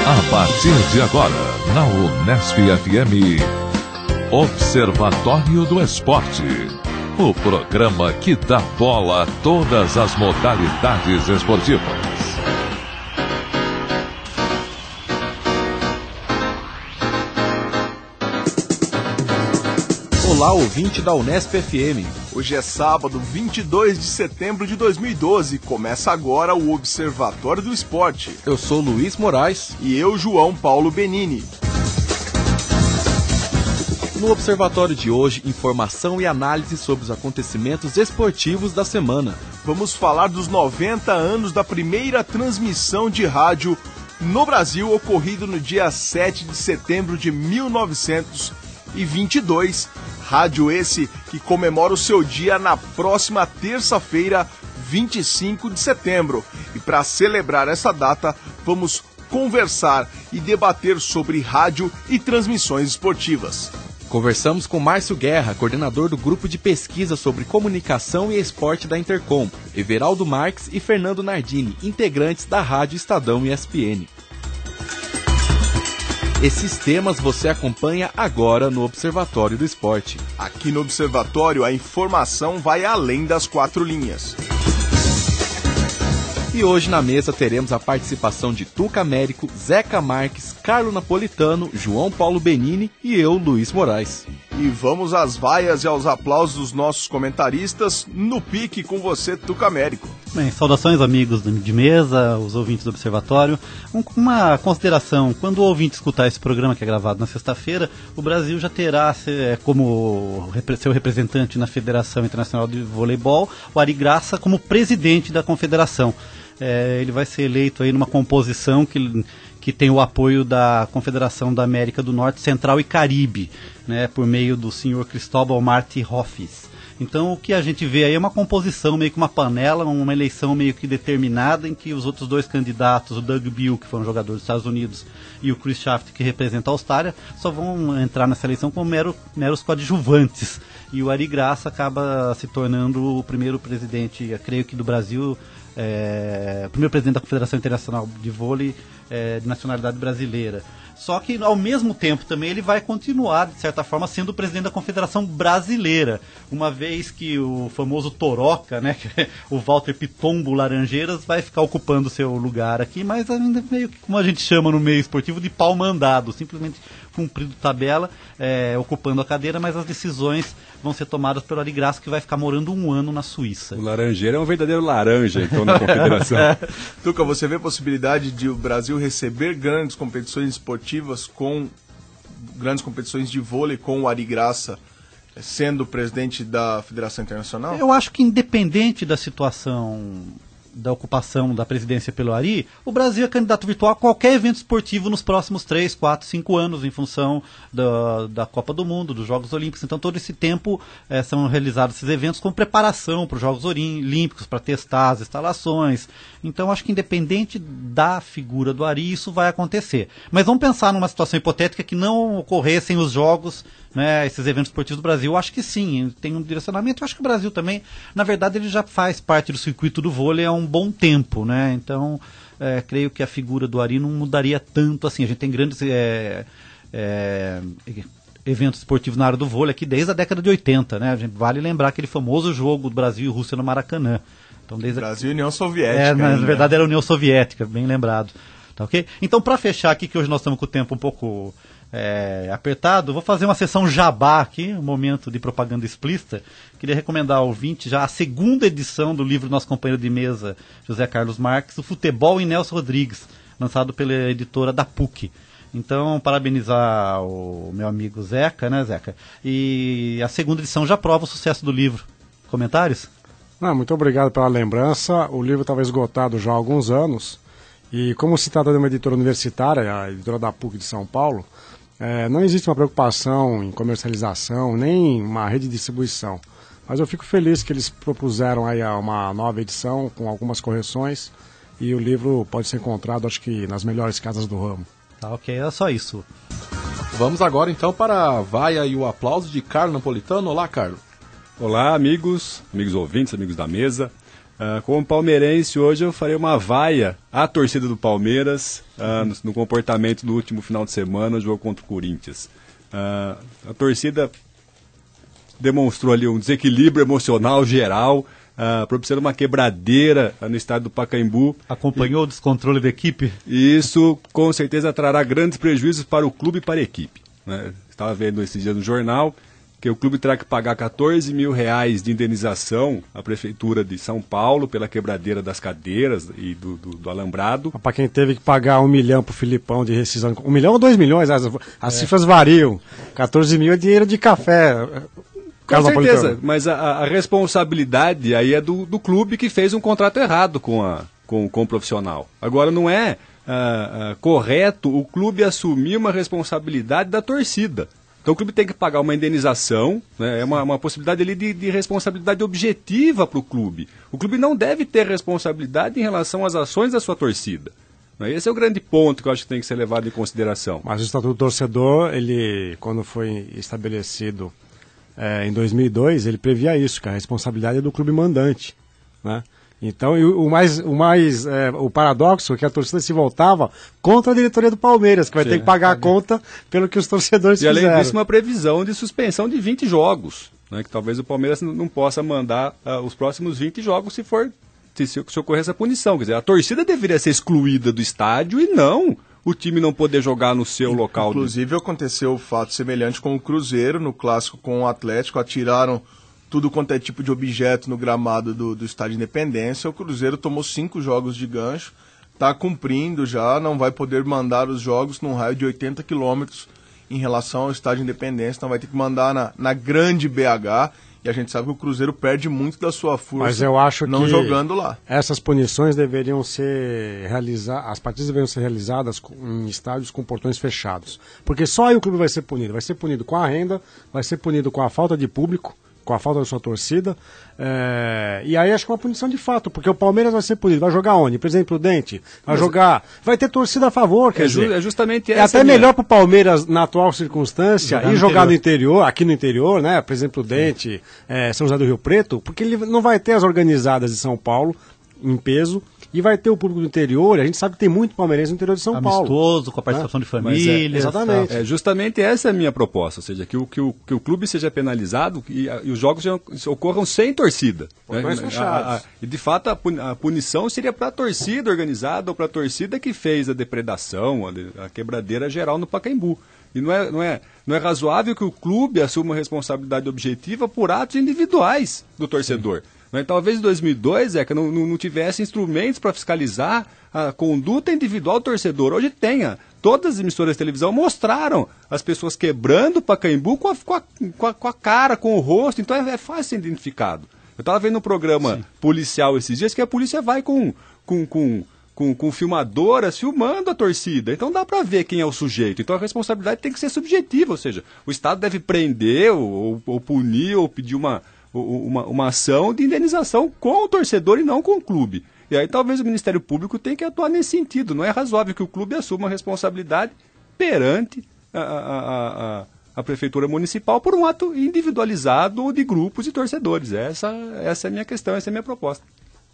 A partir de agora, na Unesp FM, Observatório do Esporte. O programa que dá bola a todas as modalidades esportivas. Olá, ouvinte da Unesp FM. Hoje é sábado, 22 de setembro de 2012. Começa agora o Observatório do Esporte. Eu sou Luiz Moraes. E eu, João Paulo Benini. No Observatório de hoje, informação e análise sobre os acontecimentos esportivos da semana. Vamos falar dos 90 anos da primeira transmissão de rádio no Brasil, ocorrido no dia 7 de setembro de 1922. Rádio esse que comemora o seu dia na próxima terça-feira, 25 de setembro. E para celebrar essa data, vamos conversar e debater sobre rádio e transmissões esportivas. Conversamos com Márcio Guerra, coordenador do grupo de pesquisa sobre comunicação e esporte da Intercom, Everaldo Marques e Fernando Nardini, integrantes da Rádio Estadão ESPN. Esses temas você acompanha agora no Observatório do Esporte. Aqui no Observatório, a informação vai além das quatro linhas. E hoje na mesa teremos a participação de Tuca Américo, Zeca Marques, Carlo Napolitano, João Paulo Benini e eu, Luiz Moraes. E vamos às vaias e aos aplausos dos nossos comentaristas no pique com você, Tuca Américo. Bem, saudações amigos de mesa, os ouvintes do Observatório. Uma consideração, quando o ouvinte escutar esse programa que é gravado na sexta-feira, o Brasil já terá como seu representante na Federação Internacional de Voleibol, o Ari Graça, como presidente da confederação. Ele vai ser eleito aí numa composição que tem o apoio da Confederação da América do Norte, Central e Caribe, né, por meio do senhor Cristóbal Martí Hoffes. Então o que a gente vê aí é uma composição, meio que uma panela, uma eleição meio que determinada, em que os outros dois candidatos, o Doug Bill, que foi um jogador dos Estados Unidos, e o Chris Shaft, que representa a Austrália, só vão entrar nessa eleição como meros coadjuvantes. E o Ari Graça acaba se tornando o primeiro presidente, eu creio que do Brasil, o primeiro presidente da Confederação Internacional de Vôlei de nacionalidade brasileira. Só que, ao mesmo tempo, também ele vai continuar, de certa forma, sendo o presidente da Confederação Brasileira, uma vez que o famoso Toroca, né, o Walter Pitombo Laranjeiras, vai ficar ocupando seu lugar aqui, mas ainda meio que, como a gente chama no meio esportivo, de pau mandado, simplesmente cumprido tabela, ocupando a cadeira, mas as decisões vão ser tomadas pelo Ari Graça, que vai ficar morando 1 ano na Suíça. O Laranjeira é um verdadeiro laranja, então, na confederação. Tuca, você vê a possibilidade de o Brasil receber grandes competições esportivas grandes competições de vôlei com o Ari Graça sendo presidente da Federação Internacional? Eu acho que, independente da situação da ocupação da presidência pelo Ari, o Brasil é candidato virtual a qualquer evento esportivo nos próximos 3, 4, 5 anos, em função da Copa do Mundo, dos Jogos Olímpicos. Então, todo esse tempo são realizados esses eventos com preparação para os Jogos Olímpicos, para testar as instalações. Então, acho que independente da figura do Ari, isso vai acontecer. Mas vamos pensar numa situação hipotética que não ocorressem os Jogos, né, esses eventos esportivos do Brasil. Eu acho que sim, tem um direcionamento. Eu acho que o Brasil também, na verdade, ele já faz parte do circuito do vôlei há um bom tempo, né? Então, creio que a figura do Ari não mudaria tanto assim. A gente tem grandes eventos esportivos na área do vôlei aqui desde a década de 80, né? A gente vale lembrar aquele famoso jogo do Brasil e Rússia no Maracanã. Então, Brasil e União Soviética. Na verdade era a União Soviética, bem lembrado. Tá, ok? Então, para fechar aqui, que hoje nós estamos com o tempo um pouco apertado, vou fazer uma sessão jabá aqui, um momento de propaganda explícita. Queria recomendar ao ouvinte já a segunda edição do livro do nosso companheiro de mesa, José Carlos Marques, O Futebol em Nelson Rodrigues, lançado pela editora da PUC. Então, parabenizar o meu amigo Zeca, né, Zeca? E a segunda edição já prova o sucesso do livro. Comentários? Muito obrigado pela lembrança. O livro estava esgotado já há alguns anos. E como se trata de uma editora universitária, a editora da PUC de São Paulo, não existe uma preocupação em comercialização, nem uma rede de distribuição. Mas eu fico feliz que eles propuseram aí uma nova edição com algumas correções e o livro pode ser encontrado, acho que, nas melhores casas do ramo. Tá, ok, é só isso. Vamos agora então para a vaia e o aplauso de Carlo Napolitano. Olá, Carlo. Olá, amigos ouvintes, amigos da mesa. Como palmeirense, hoje eu farei uma vaia à torcida do Palmeiras no comportamento do último final de semana, no jogo contra o Corinthians. A torcida demonstrou ali um desequilíbrio emocional geral, propiciando uma quebradeira no estádio do Pacaembu. Acompanhou o descontrole da equipe? E isso com certeza trará grandes prejuízos para o clube e para a equipe, né? Estava vendo esses dias no jornal que o clube terá que pagar R$14 mil de indenização à Prefeitura de São Paulo pela quebradeira das cadeiras e do alambrado. Para quem teve que pagar 1 milhão pro Filipão de rescisão, 1 milhão ou 2 milhões, as cifras variam. 14 mil é dinheiro de café. Com certeza, mas a responsabilidade aí é do clube que fez um contrato errado com o profissional. Agora, não é correto o clube assumir uma responsabilidade da torcida. Então o clube tem que pagar uma indenização, né? É uma possibilidade ali de responsabilidade objetiva para o clube. O clube não deve ter responsabilidade em relação às ações da sua torcida. Esse é o grande ponto que eu acho que tem que ser levado em consideração. Mas o Estatuto do Torcedor, ele, quando foi estabelecido em 2002, ele previa isso, que a responsabilidade é do clube mandante, né? Então, o paradoxo é que a torcida se voltava contra a diretoria do Palmeiras, que vai ter que pagar a conta pelo que os torcedores fizeram. E além disso, uma previsão de suspensão de 20 jogos, né, que talvez o Palmeiras não possa mandar os próximos 20 jogos se ocorrer essa punição. Quer dizer, a torcida deveria ser excluída do estádio e não o time não poder jogar no seu local. Inclusive, aconteceu um fato semelhante com o Cruzeiro, no clássico com o Atlético, atiraram tudo quanto é tipo de objeto no gramado do Estádio Independência. O Cruzeiro tomou 5 jogos de gancho, está cumprindo já, não vai poder mandar os jogos num raio de 80 quilômetros em relação ao Estádio Independência, então vai ter que mandar na grande BH, e a gente sabe que o Cruzeiro perde muito da sua força. Mas eu acho não que jogando lá. Essas punições deveriam ser realizadas, as partidas deveriam ser realizadas em estádios com portões fechados, porque só aí o clube vai ser punido com a renda, vai ser punido com a falta de público, com a falta da sua torcida, e aí acho que é uma punição de fato, porque o Palmeiras vai ser punido, vai jogar onde? Presidente Prudente, vai ter torcida a favor, quer dizer, é justamente essa. É até melhor para o Palmeiras, na atual circunstância, ir jogar no interior, aqui no interior, né, Presidente Prudente, São José do Rio Preto, porque ele não vai ter as organizadas de São Paulo em peso, e vai ter o público do interior, a gente sabe que tem muito palmeirense no interior de São Paulo. Amistoso, com a participação de famílias. Exatamente. Justamente essa é a minha proposta, ou seja, que o clube seja penalizado e os jogos ocorram sem torcida. Né? E de fato a punição seria para a torcida organizada ou para a torcida que fez a depredação, a quebradeira geral no Pacaembu. E não é razoável que o clube assuma responsabilidade objetiva por atos individuais do torcedor. Mas talvez em 2002 que não tivesse instrumentos para fiscalizar a conduta individual do torcedor. Hoje tenha. Todas as emissoras de televisão mostraram as pessoas quebrando o Pacaembu com a cara, com o rosto. Então é fácil ser identificado. Eu estava vendo um programa policial esses dias que a polícia vai com filmadoras filmando a torcida. Então dá para ver quem é o sujeito. Então a responsabilidade tem que ser subjetiva. Ou seja, o Estado deve prender ou punir ou pedir uma ação de indenização com o torcedor e não com o clube. E aí talvez o Ministério Público tenha que atuar nesse sentido. Não é razoável que o clube assuma a responsabilidade perante a Prefeitura Municipal por um ato individualizado de grupos e torcedores. Essa é a minha questão, essa é a minha proposta.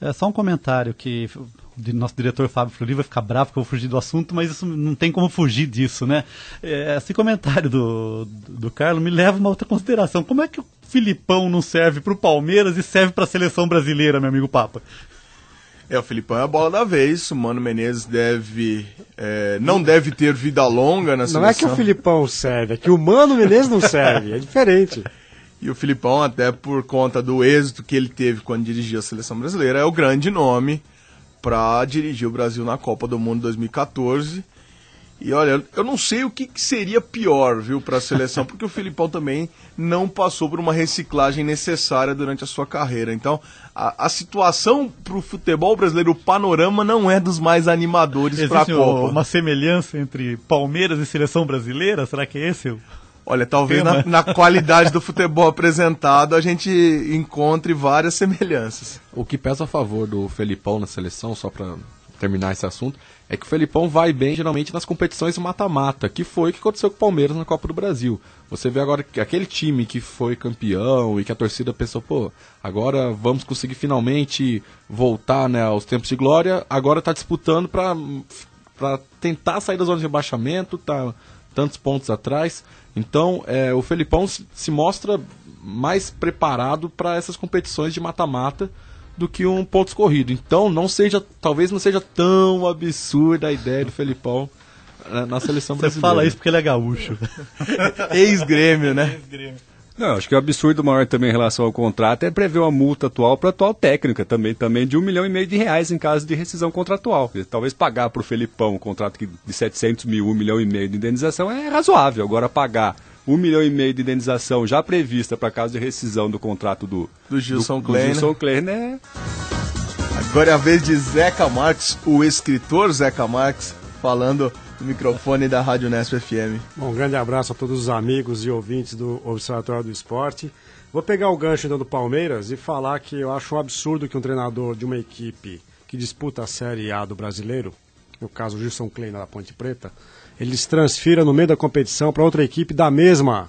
É só um comentário que o nosso diretor Fábio Fleury vai ficar bravo que eu vou fugir do assunto, mas isso não tem como fugir disso, né? Esse comentário do Carlos me leva a uma outra consideração. Como é que o Filipão não serve para o Palmeiras e serve para a seleção brasileira, meu amigo Papa? O Filipão é a bola da vez, o Mano Menezes não deve ter vida longa na seleção. Não é que o Filipão serve, é que o Mano Menezes não serve, é diferente. E o Filipão, até por conta do êxito que ele teve quando dirigia a seleção brasileira, é o grande nome para dirigir o Brasil na Copa do Mundo 2014. E olha, eu não sei o que seria pior, viu, para a seleção, porque o Filipão também não passou por uma reciclagem necessária durante a sua carreira. Então, a situação para o futebol brasileiro, o panorama não é dos mais animadores para a Copa. Existe uma semelhança entre Palmeiras e seleção brasileira? Será que é esse? Olha, talvez na qualidade do futebol apresentado a gente encontre várias semelhanças. O que pesa a favor do Felipão na seleção, só para terminar esse assunto, é que o Felipão vai bem geralmente nas competições mata-mata, que foi o que aconteceu com o Palmeiras na Copa do Brasil. Você vê agora que aquele time que foi campeão e que a torcida pensou, pô, agora vamos conseguir finalmente voltar, né, aos tempos de glória, agora está disputando para tentar sair da zona de rebaixamento, tá tantos pontos atrás. Então o Felipão se mostra mais preparado para essas competições de mata-mata do que um ponto escorrido. Então talvez não seja tão absurda a ideia do Felipão na seleção brasileira. Você fala isso porque ele é gaúcho. Ex-Grêmio, né? Não, acho que o absurdo maior também em relação ao contrato é prever uma multa atual para a atual técnica, também de R$1,5 milhão em caso de rescisão contratual. Talvez pagar para o Felipão um contrato de 700 mil, R$1,5 milhão de indenização é razoável. Agora pagar R$1,5 milhão de indenização já prevista para caso de rescisão do contrato do Gilson Kleiner, né? Agora é a vez de Zeca Marques, o escritor Zeca Marques, falando no microfone da Rádio Unesp FM. Bom, um grande abraço a todos os amigos e ouvintes do Observatório do Esporte. Vou pegar o gancho então do Palmeiras e falar que eu acho um absurdo que um treinador de uma equipe que disputa a Série A do Brasileiro, no caso o Gilson Kleiner da Ponte Preta, ele se transfira no meio da competição para outra equipe da mesma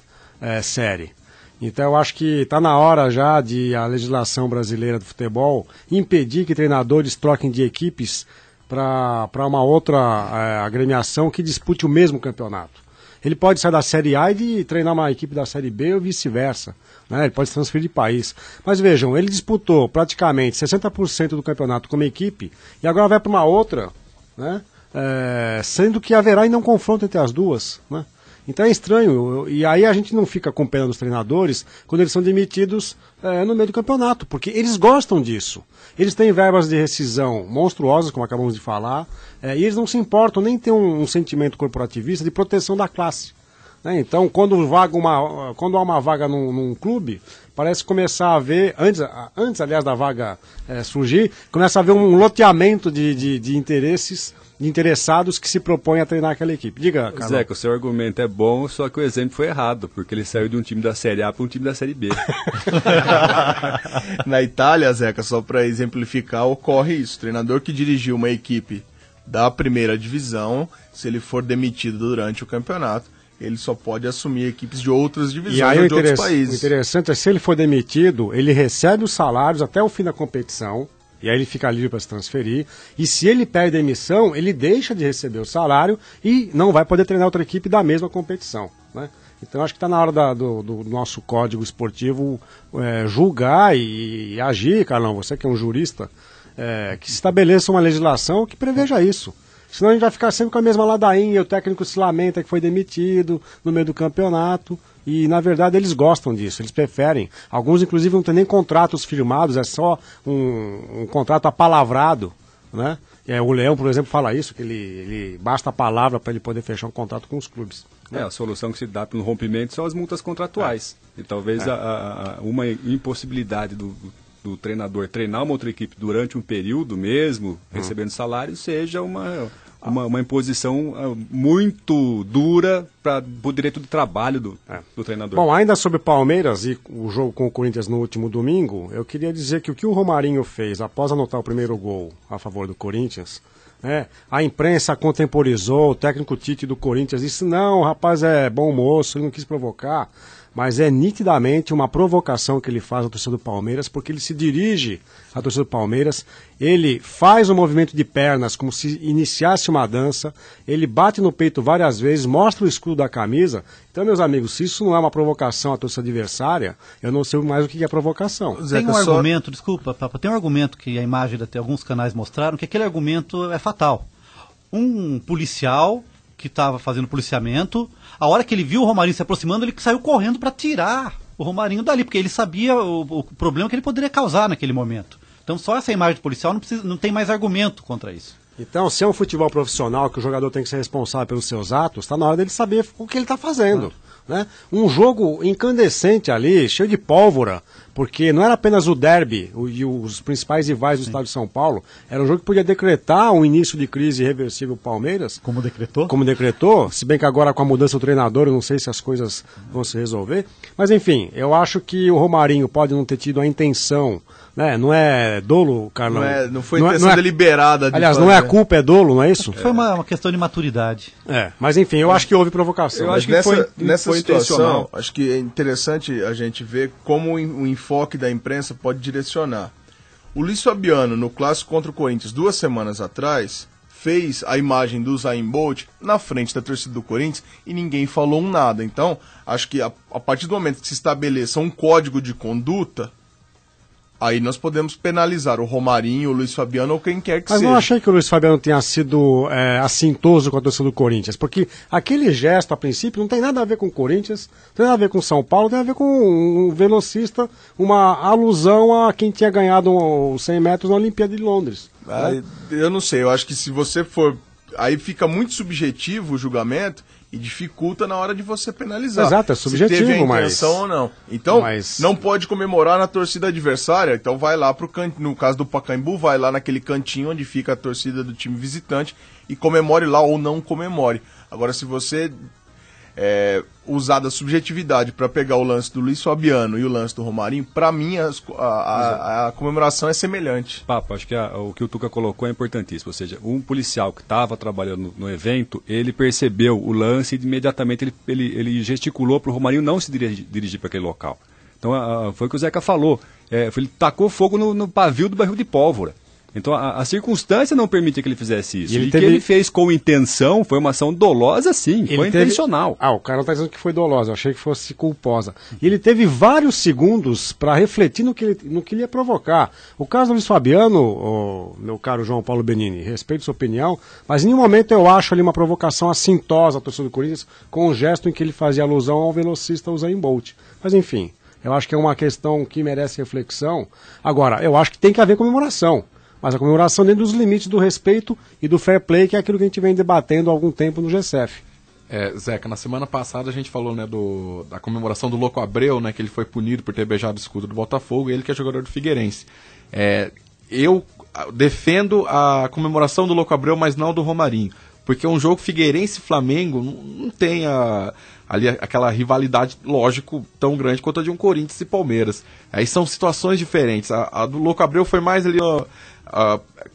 série. Então eu acho que está na hora já de a legislação brasileira do futebol impedir que treinadores troquem de equipes para uma outra agremiação que dispute o mesmo campeonato. Ele pode sair da Série A e treinar uma equipe da Série B ou vice-versa, né? Ele pode se transferir de país. Mas vejam, ele disputou praticamente 60% do campeonato como equipe e agora vai para uma outra, né? Sendo que haverá ainda um confronto entre as duas, né? Então é estranho, e aí a gente não fica com pena dos treinadores quando eles são demitidos no meio do campeonato, porque eles gostam disso. Eles têm verbas de rescisão monstruosas, como acabamos de falar, e eles não se importam nem ter um sentimento corporativista de proteção da classe, né? Então, quando há uma vaga num clube, parece começar a haver, antes aliás da vaga surgir, começa a haver um loteamento de interesses, de interessados que se propõem a treinar aquela equipe. Diga, Carlos. Zeca, o seu argumento é bom, só que o exemplo foi errado, porque ele saiu de um time da Série A para um time da Série B. Na Itália, Zeca, só para exemplificar, ocorre isso. O treinador que dirigiu uma equipe da primeira divisão, se ele for demitido durante o campeonato, ele só pode assumir equipes de outras divisões ou de outros países. O interessante é que se ele for demitido, ele recebe os salários até o fim da competição, e aí ele fica livre para se transferir. E se ele perde a demissão, ele deixa de receber o salário e não vai poder treinar outra equipe da mesma competição, né? Então acho que está na hora do nosso código esportivo julgar e agir, Carlão, você que é um jurista, que se estabeleça uma legislação que preveja isso. Senão a gente vai ficar sempre com a mesma ladainha, o técnico se lamenta que foi demitido no meio do campeonato. E, na verdade, eles gostam disso, eles preferem. Alguns, inclusive, não têm nem contratos firmados, é só um contrato apalavrado, né? O Leão, por exemplo, fala isso, que ele basta a palavra para ele poder fechar um contrato com os clubes. A solução que se dá para um rompimento são as multas contratuais. E talvez uma impossibilidade do treinador treinar uma outra equipe durante um período mesmo, recebendo salário, seja uma imposição muito dura para o direito de trabalho do treinador. Bom, ainda sobre Palmeiras e o jogo com o Corinthians no último domingo, eu queria dizer que o que o Romarinho fez após anotar o primeiro gol a favor do Corinthians, a imprensa contemporizou, o técnico Tite do Corinthians disse, não, o rapaz é bom moço, ele não quis provocar. Mas é nitidamente uma provocação que ele faz à torcida do Palmeiras, porque ele se dirige à torcida do Palmeiras, ele faz um movimento de pernas como se iniciasse uma dança, ele bate no peito várias vezes, mostra o escudo da camisa. Então, meus amigos, se isso não é uma provocação à torcida adversária, eu não sei mais o que é provocação. Tem um argumento, desculpa, Papa, tem um argumento que a imagem até alguns canais mostraram, que aquele argumento é fatal. Um policial que estava fazendo policiamento, a hora que ele viu o Romarinho se aproximando, ele saiu correndo para tirar o Romarinho dali, porque ele sabia o problema que ele poderia causar naquele momento. Então só essa imagem do policial não tem mais argumento contra isso. Então, se é um futebol profissional que o jogador tem que ser responsável pelos seus atos, está na hora dele saber o que ele está fazendo. Né? Um jogo incandescente ali, cheio de pólvora, porque não era apenas o derby e os principais rivais do estado de São Paulo, era um jogo que podia decretar um início de crise irreversível Palmeiras. Como decretou? Como decretou, se bem que agora com a mudança do treinador eu não sei se as coisas vão se resolver, mas enfim, eu acho que o Romarinho pode não ter tido a intenção, né? Não é dolo, Carlão? Não foi intenção deliberada. Aliás, não é a culpa, é dolo, não é isso? Foi uma questão de maturidade. Mas enfim, eu acho que houve provocação. Eu acho que nessa foi situação, acho que é interessante a gente ver como o enfoque da imprensa pode direcionar. O Luiz Fabiano, no clássico contra o Corinthians, 2 semanas atrás, fez a imagem do Usain Bolt na frente da torcida do Corinthians e ninguém falou nada. Então, acho que a partir do momento que se estabeleça um código de conduta, aí nós podemos penalizar o Romarinho, o Luiz Fabiano ou quem quer que seja. Mas não achei que o Luiz Fabiano tenha sido assintoso com a torcida do Corinthians, porque aquele gesto, a princípio, não tem nada a ver com o Corinthians, não tem nada a ver com São Paulo, tem a ver com um velocista, uma alusão a quem tinha ganhado os 100 metros na Olimpíada de Londres. Eu não sei, eu acho que se você for... Aí fica muito subjetivo o julgamento e dificulta na hora de você penalizar. Exato, é subjetivo, se teve a intenção ou não. Então, não pode comemorar na torcida adversária, então vai lá pro canto, no caso do Pacaembu, vai lá naquele cantinho onde fica a torcida do time visitante e comemore lá ou não comemore. Agora, se você usar da subjetividade para pegar o lance do Luiz Fabiano e o lance do Romarinho, para mim a comemoração é semelhante. Papo, acho que o que o Tuca colocou é importantíssimo, ou seja, um policial que estava trabalhando no evento, ele percebeu o lance e imediatamente ele gesticulou para o Romarinho não se dirigir para aquele local. Então foi o que o Zeca falou, ele tacou fogo no pavio do barril de pólvora. Então a circunstância não permitia que ele fizesse isso. E que ele fez com intenção foi uma ação dolosa, sim, foi intencional. O cara não está dizendo que foi dolosa, eu achei que fosse culposa. E ele teve vários segundos para refletir no que ele ia provocar. O caso do Luiz Fabiano, meu caro João Paulo Benini, respeito sua opinião, mas em nenhum momento eu acho ali uma provocação assintosa à torcida do Corinthians com o gesto em que ele fazia alusão ao velocista Usain Bolt. Mas enfim, eu acho que é uma questão que merece reflexão. Agora, eu acho que tem que haver comemoração. Mas a comemoração dentro dos limites do respeito e do fair play, que é aquilo que a gente vem debatendo há algum tempo no GCF. Zeca, na semana passada a gente falou, né, da comemoração do Louco Abreu, né, que ele foi punido por ter beijado o escudo do Botafogo, ele que é jogador do Figueirense. Eu defendo a comemoração do Louco Abreu, mas não do Romarinho, porque um jogo Figueirense-Flamengo não tem ali aquela rivalidade, lógico, tão grande quanto a de um Corinthians e Palmeiras. Aí são situações diferentes. A do Louco Abreu foi mais ali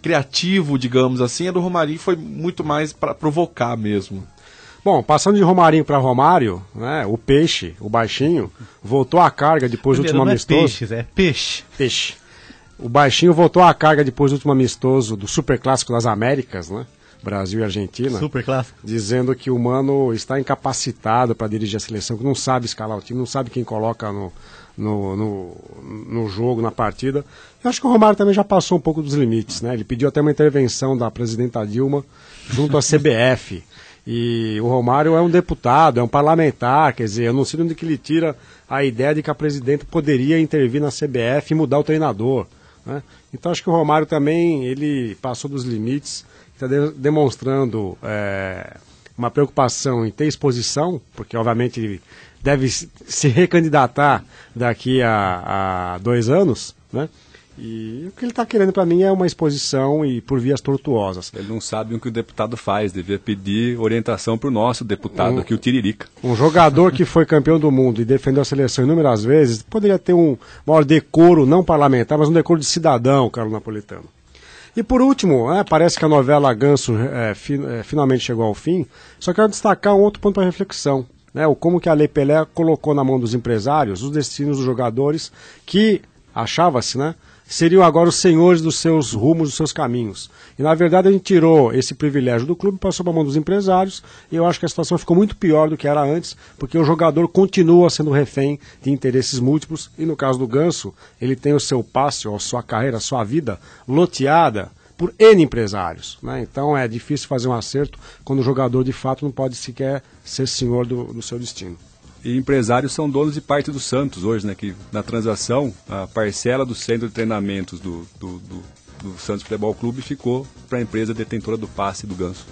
criativo, digamos assim, a do Romarinho foi muito mais para provocar mesmo. Bom, passando de Romarinho para Romário, né, o Peixe, o baixinho, voltou à carga depois do último amistoso. É peixe. Peixe. O baixinho voltou à carga depois do último amistoso do Superclássico das Américas, né? Brasil e Argentina. Superclássico. Dizendo que o Mano está incapacitado para dirigir a seleção, que não sabe escalar o time, não sabe quem coloca no jogo, na partida. Eu acho que o Romário também já passou um pouco dos limites, né? Ele pediu até uma intervenção da presidenta Dilma junto à CBF. E o Romário é um deputado, é um parlamentar, quer dizer, eu não sei de onde que ele tira a ideia de que a presidenta poderia intervir na CBF e mudar o treinador, né? Então acho que o Romário também, ele passou dos limites, está demonstrando uma preocupação em ter exposição, porque obviamente ele deve se recandidatar daqui a 2 anos, né? E o que ele está querendo para mim é uma exposição e por vias tortuosas. Ele não sabe o que o deputado faz, devia pedir orientação para o nosso deputado aqui, o Tiririca. Um jogador que foi campeão do mundo e defendeu a seleção inúmeras vezes, poderia ter um maior decoro, não parlamentar, mas um decoro de cidadão, Carlos Napolitano. E por último, parece que a novela Ganso finalmente chegou ao fim, só quero destacar um outro ponto para reflexão. Como que a Lei Pelé colocou na mão dos empresários os destinos dos jogadores que, achava-se, seriam agora os senhores dos seus rumos, dos seus caminhos. E na verdade a gente tirou esse privilégio do clube, passou para a mão dos empresários, e eu acho que a situação ficou muito pior do que era antes, porque o jogador continua sendo refém de interesses múltiplos, e no caso do Ganso, ele tem o seu passe, a sua carreira, a sua vida loteada por N empresários, né? Então é difícil fazer um acerto quando o jogador de fato não pode sequer ser senhor do seu destino. E empresários são donos de parte do Santos hoje, né? Que na transação, a parcela do centro de treinamentos do Santos Futebol Clube ficou para a empresa detentora do passe do Ganso.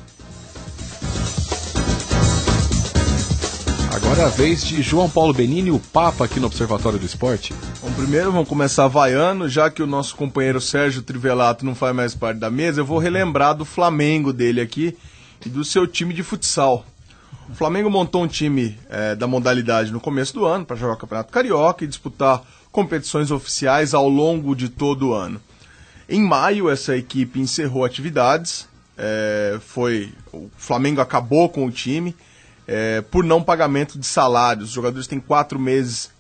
Agora é a vez de João Paulo Benini, o Papa aqui no Observatório do Esporte. Bom, primeiro vamos começar vaiando, já que o nosso companheiro Sérgio Trivelato não faz mais parte da mesa, eu vou relembrar do Flamengo dele aqui e do seu time de futsal. O Flamengo montou um time da modalidade no começo do ano para jogar o Campeonato Carioca e disputar competições oficiais ao longo de todo o ano. Em maio, essa equipe encerrou atividades, o Flamengo acabou com o time por não pagamento de salários. Os jogadores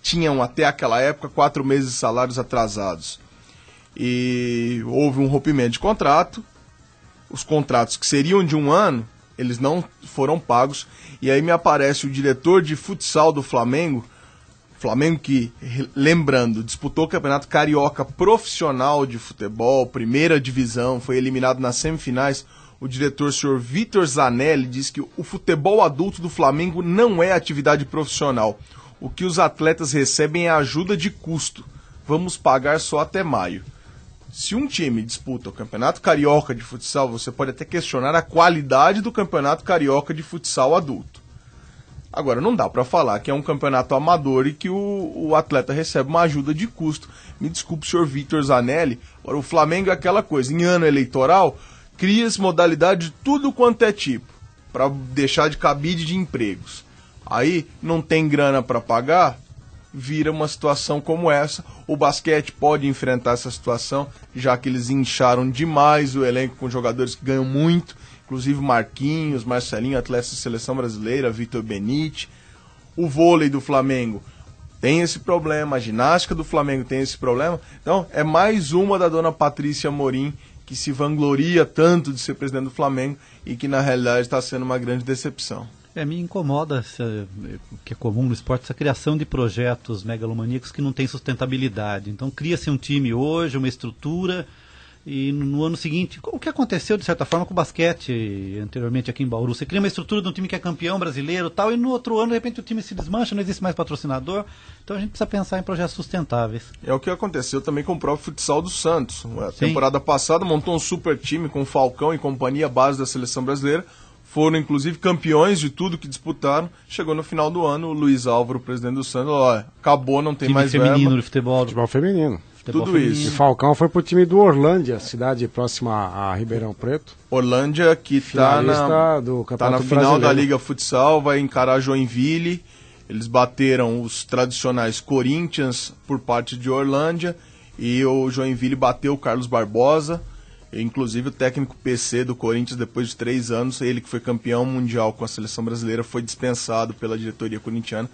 tinham até aquela época 4 meses de salários atrasados. E houve um rompimento de contrato. Os contratos que seriam de 1 ano, eles não foram pagos. E aí me aparece o diretor de futsal do Flamengo que, lembrando, disputou o Campeonato Carioca Profissional de Futebol, primeira divisão, foi eliminado nas semifinais. O diretor, senhor Vitor Zanelli, diz que o futebol adulto do Flamengo não é atividade profissional. O que os atletas recebem é ajuda de custo. Vamos pagar só até maio. Se um time disputa o Campeonato Carioca de Futsal, você pode até questionar a qualidade do Campeonato Carioca de Futsal adulto. Agora, não dá para falar que é um campeonato amador e que o atleta recebe uma ajuda de custo. Me desculpe, senhor Vitor Zanelli. Agora, o Flamengo é aquela coisa, em ano eleitoral, cria-se modalidade de tudo quanto é tipo, para deixar de cabide de empregos. Aí, não tem grana para pagar, vira uma situação como essa. O basquete pode enfrentar essa situação, já que eles incharam demais o elenco com jogadores que ganham muito, inclusive Marquinhos, Marcelinho, atleta da seleção brasileira, Vitor Benite. O vôlei do Flamengo tem esse problema, a ginástica do Flamengo tem esse problema. Então, é mais uma da dona Patrícia Amorim, que se vangloria tanto de ser presidente do Flamengo e que na realidade está sendo uma grande decepção. Me incomoda, que é comum no esporte, essa criação de projetos megalomaníacos que não tem sustentabilidade. Então cria-se um time hoje, uma estrutura, e no ano seguinte, o que aconteceu de certa forma com o basquete anteriormente aqui em Bauru? Você cria uma estrutura de um time que é campeão brasileiro tal, e no outro ano de repente o time se desmancha, não existe mais patrocinador. Então a gente precisa pensar em projetos sustentáveis. É o que aconteceu também com o próprio futsal do Santos. A temporada passada montou um super time com Falcão e companhia, base da seleção brasileira. Foram inclusive campeões de tudo que disputaram. Chegou no final do ano, o Luiz Álvaro, presidente do Santos, acabou, não tem mais verba. Feminino de futebol feminino. Tudo feminino. Isso. E Falcão foi pro time do Orlândia, cidade próxima a Ribeirão Preto. Orlândia, que está na final da Liga Futsal, vai encarar Joinville. Eles bateram os tradicionais Corinthians por parte de Orlândia e o Joinville bateu o Carlos Barbosa. Inclusive o técnico PC do Corinthians, depois de 3 anos, ele que foi campeão mundial com a seleção brasileira, foi dispensado pela diretoria corintiana.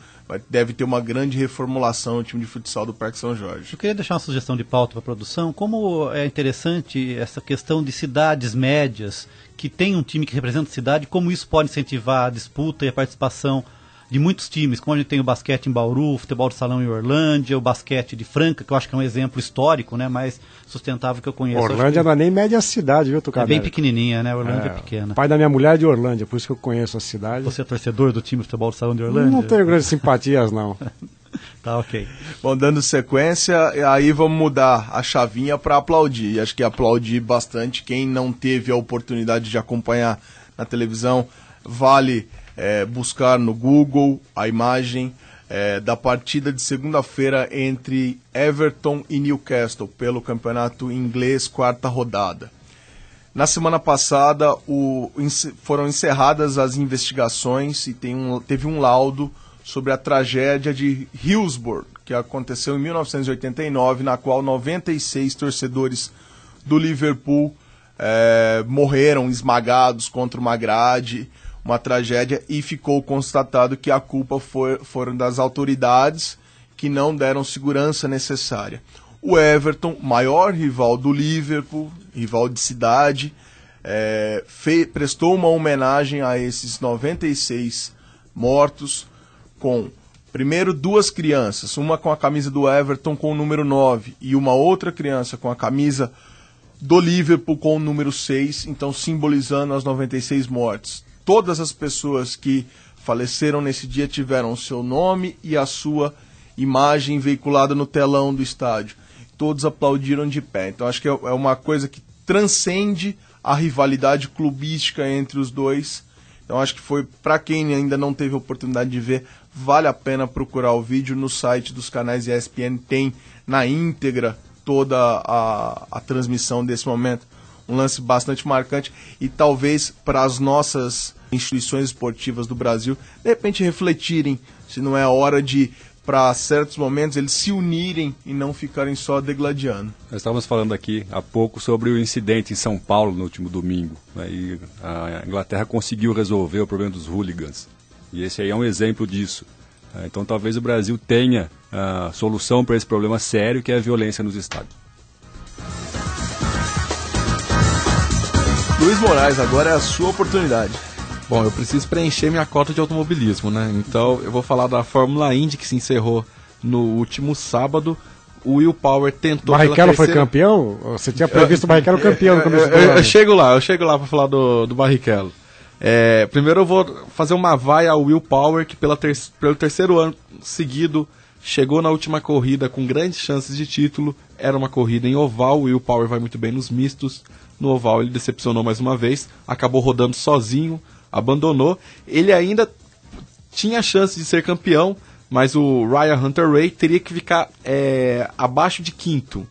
Deve ter uma grande reformulação no time de futsal do Parque São Jorge. Eu queria deixar uma sugestão de pauta para a produção. Como é interessante essa questão de cidades médias que tem um time que representa a cidade, como isso pode incentivar a disputa e a participação de muitos times, como a gente tem o basquete em Bauru, o futebol de salão em Orlândia, o basquete de Franca, que eu acho que é um exemplo histórico, né, mais sustentável que eu conheço. Orlândia não é nem média cidade, viu, Tucano? É bem pequenininha, né, Orlândia é pequena. O pai da minha mulher é de Orlândia, por isso que eu conheço a cidade. Você é torcedor do time de futebol de salão de Orlândia? Não tenho grandes simpatias, não. Tá, ok. Bom, dando sequência, aí vamos mudar a chavinha para aplaudir. E acho que aplaudir bastante. Quem não teve a oportunidade de acompanhar na televisão, vale buscar no Google a imagem da partida de segunda-feira entre Everton e Newcastle pelo campeonato inglês, 4ª rodada. Na semana passada foram encerradas as investigações e teve um laudo sobre a tragédia de Hillsborough, que aconteceu em 1989, na qual 96 torcedores do Liverpool morreram esmagados contra uma grade, uma tragédia, e ficou constatado que a culpa foram das autoridades que não deram segurança necessária. O Everton, maior rival do Liverpool, rival de cidade, prestou uma homenagem a esses 96 mortos, com, primeiro, 2 crianças, uma com a camisa do Everton com o número 9 e uma outra criança com a camisa do Liverpool com o número 6, então simbolizando as 96 mortes. Todas as pessoas que faleceram nesse dia tiveram o seu nome e a sua imagem veiculada no telão do estádio. Todos aplaudiram de pé. Então acho que é uma coisa que transcende a rivalidade clubística entre os dois. Então acho que foi, para quem ainda não teve a oportunidade de ver, vale a pena procurar o vídeo no site dos canais ESPN, tem na íntegra toda a transmissão desse momento. Um lance bastante marcante e talvez para as nossas instituições esportivas do Brasil, de repente refletirem se não é hora de, para certos momentos, eles se unirem e não ficarem só degladiando. Nós estávamos falando aqui há pouco sobre o incidente em São Paulo no último domingo, né, e a Inglaterra conseguiu resolver o problema dos hooligans. E esse aí é um exemplo disso. Então talvez o Brasil tenha a solução para esse problema sério, que é a violência nos estádios. Luiz Moraes, agora é a sua oportunidade. Bom, eu preciso preencher minha cota de automobilismo, né? Então eu vou falar da Fórmula Indy, que se encerrou no último sábado. O Will Power tentou... Barrichello foi campeão? Você tinha previsto o Barrichello campeão no começo do ano. Eu chego lá para falar do Barrichello. Primeiro eu vou fazer uma vaia ao Will Power, que pelo terceiro ano seguido chegou na última corrida com grandes chances de título. Era uma corrida em oval, o Will Power vai muito bem nos mistos. No oval ele decepcionou mais uma vez, acabou rodando sozinho, abandonou. Ele ainda tinha chance de ser campeão, mas o Ryan Hunter-Reay teria que ficar abaixo de quinto.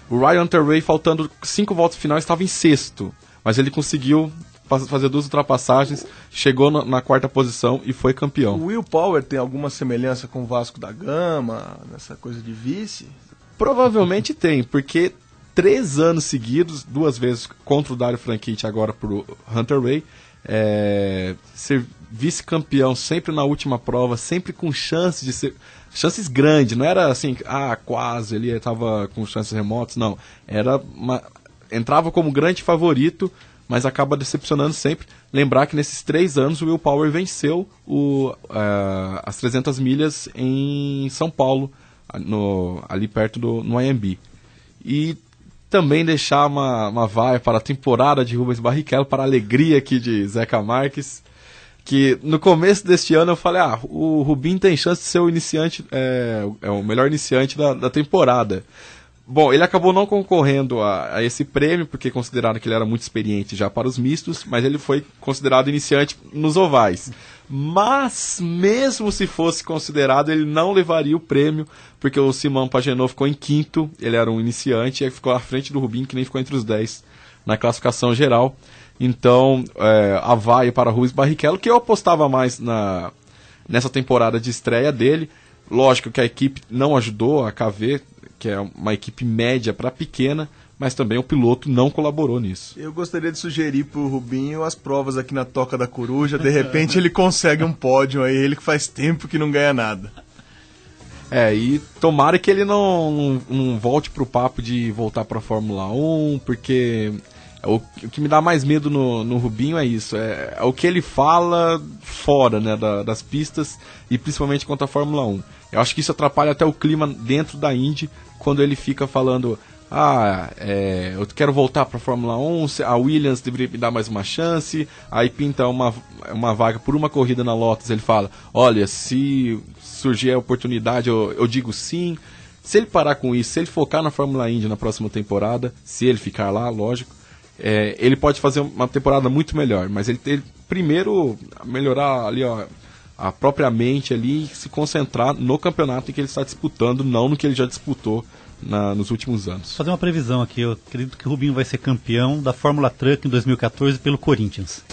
O Ryan Hunter-Reay, faltando 5 voltas final, estava em sexto, mas ele conseguiu fazer 2 ultrapassagens, chegou na quarta posição e foi campeão. O Will Power tem alguma semelhança com o Vasco da Gama, nessa coisa de vice? Provavelmente tem, porque 3 anos seguidos, 2 vezes contra o Dario Franchitti, agora pro Hunter-Reay, ser vice-campeão sempre na última prova, sempre com chances de ser... chances grandes, não era assim, quase, ele estava com chances remotas, não. Entrava como grande favorito, mas acaba decepcionando sempre. Lembrar que nesses 3 anos o Will Power venceu as 300 milhas em São Paulo, ali perto no AMB. E também deixar uma vaia para a temporada de Rubens Barrichello, para a alegria aqui de Zeca Marques, que no começo deste ano eu falei, o Rubinho tem chance de ser o iniciante, o melhor iniciante da temporada. Bom, ele acabou não concorrendo a esse prêmio, porque consideraram que ele era muito experiente já para os mistos, mas ele foi considerado iniciante nos ovais. Mas, mesmo se fosse considerado, ele não levaria o prêmio, porque o Simão Pagenaud ficou em quinto, ele era um iniciante, e ficou à frente do Rubinho, que nem ficou entre os 10 na classificação geral. Então, a vaia para Rubens Barrichello, que eu apostava mais nessa temporada de estreia dele. Lógico que a equipe não ajudou, a KV, que é uma equipe média para pequena, mas também o piloto não colaborou nisso. Eu gostaria de sugerir pro Rubinho as provas aqui na Toca da Coruja, de repente ele consegue um pódio aí, ele que faz tempo que não ganha nada. E tomara que ele não volte pro papo de voltar pra Fórmula 1, porque o que me dá mais medo no Rubinho é isso, é o que ele fala fora, né, das pistas, e principalmente contra a Fórmula 1. Eu acho que isso atrapalha até o clima dentro da Indy, quando ele fica falando, eu quero voltar para a Fórmula 1, a Williams deveria me dar mais uma chance, aí pinta uma vaga por uma corrida na Lotus, ele fala, olha, se surgir a oportunidade eu digo sim. Se ele parar com isso, se ele focar na Fórmula Indy na próxima temporada, se ele ficar lá, lógico, ele pode fazer uma temporada muito melhor, mas ele tem primeiro melhorar ali, a própria mente ali e se concentrar no campeonato em que ele está disputando, não no que ele já disputou nos últimos anos. Vou fazer uma previsão aqui, eu acredito que o Rubinho vai ser campeão da Fórmula Truck em 2014 pelo Corinthians.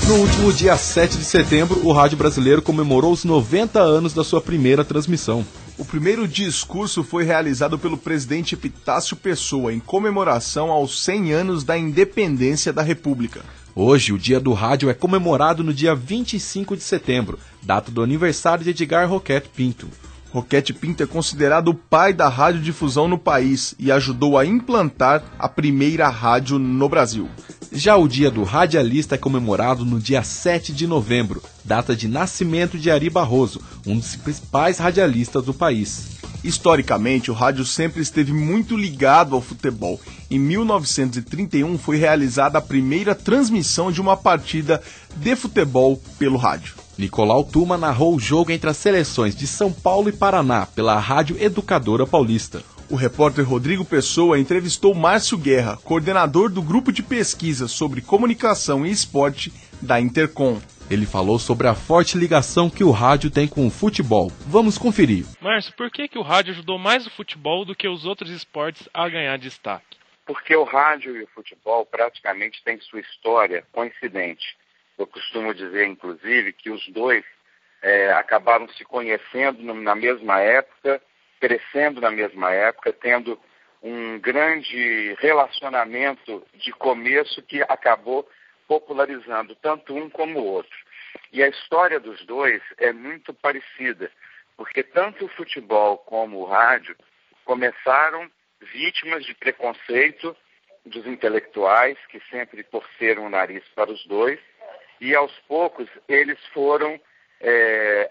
No último dia 7 de setembro, o rádio brasileiro comemorou os 90 anos da sua primeira transmissão. O primeiro discurso foi realizado pelo presidente Epitácio Pessoa em comemoração aos 100 anos da independência da República. Hoje, o Dia do Rádio é comemorado no dia 25 de setembro, data do aniversário de Edgar Roquette Pinto. Roquette Pinto é considerado o pai da radiodifusão no país e ajudou a implantar a primeira rádio no Brasil. Já o Dia do Radialista é comemorado no dia 7 de novembro, data de nascimento de Ari Barroso, um dos principais radialistas do país. Historicamente, o rádio sempre esteve muito ligado ao futebol. Em 1931 foi realizada a primeira transmissão de uma partida de futebol pelo rádio. Nicolau Tuma narrou o jogo entre as seleções de São Paulo e Paraná pela Rádio Educadora Paulista. O repórter Rodrigo Pessoa entrevistou Márcio Guerra, coordenador do grupo de pesquisa sobre comunicação e esporte da Intercom. Ele falou sobre a forte ligação que o rádio tem com o futebol. Vamos conferir. Márcio, por que o rádio ajudou mais o futebol do que os outros esportes a ganhar destaque? Porque o rádio e o futebol praticamente têm sua história coincidente. Eu costumo dizer, inclusive, que os dois acabaram se conhecendo na mesma época, crescendo na mesma época, tendo um grande relacionamento de começo que acabou popularizando tanto um como o outro. E a história dos dois é muito parecida, porque tanto o futebol como o rádio começaram vítimas de preconceito dos intelectuais, que sempre torceram o nariz para os dois, e aos poucos eles foram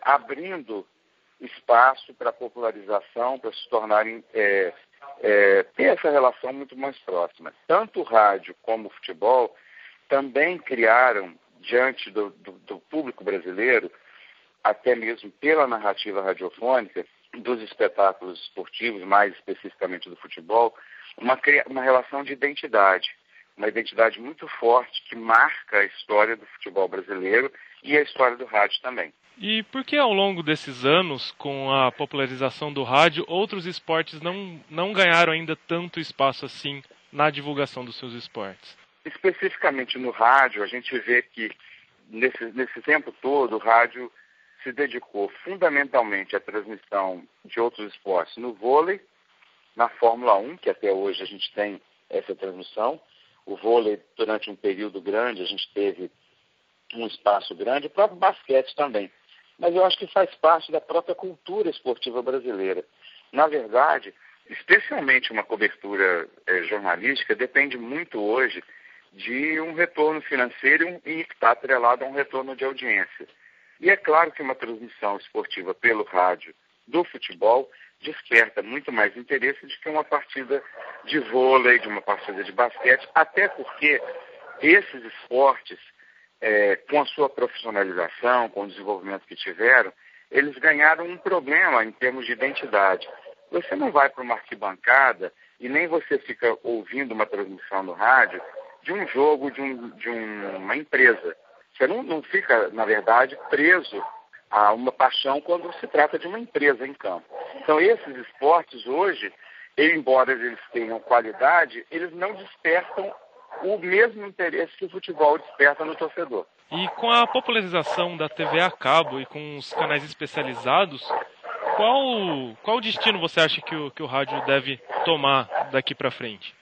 abrindo espaço para a popularização, para se tornarem, ter essa relação muito mais próxima. Tanto o rádio como o futebol também criaram, diante do público brasileiro, até mesmo pela narrativa radiofônica, dos espetáculos esportivos, mais especificamente do futebol, uma relação de identidade. Uma identidade muito forte que marca a história do futebol brasileiro e a história do rádio também. E por que ao longo desses anos, com a popularização do rádio, outros esportes não ganharam ainda tanto espaço assim na divulgação dos seus esportes? Especificamente no rádio, a gente vê que nesse tempo todo o rádio se dedicou fundamentalmente à transmissão de outros esportes no vôlei, na Fórmula 1, que até hoje a gente tem essa transmissão. O vôlei, durante um período grande, a gente teve um espaço grande, o próprio basquete também. Mas eu acho que faz parte da própria cultura esportiva brasileira. Na verdade, especialmente uma cobertura jornalística, depende muito hoje de um retorno financeiro e que está atrelado a um retorno de audiência. E é claro que uma transmissão esportiva pelo rádio do futebol desperta muito mais interesse do que uma partida de vôlei, de uma partida de basquete, até porque esses esportes, com a sua profissionalização, com o desenvolvimento que tiveram, eles ganharam um problema em termos de identidade. Você não vai para uma arquibancada e nem você fica ouvindo uma transmissão no rádio de um jogo de uma empresa. Você não fica, na verdade, preso a uma paixão quando se trata de uma empresa em campo. Então, esses esportes hoje, embora eles tenham qualidade, eles não despertam o mesmo interesse que o futebol desperta no torcedor. E com a popularização da TV a cabo e com os canais especializados, qual destino você acha que o rádio deve tomar daqui para frente?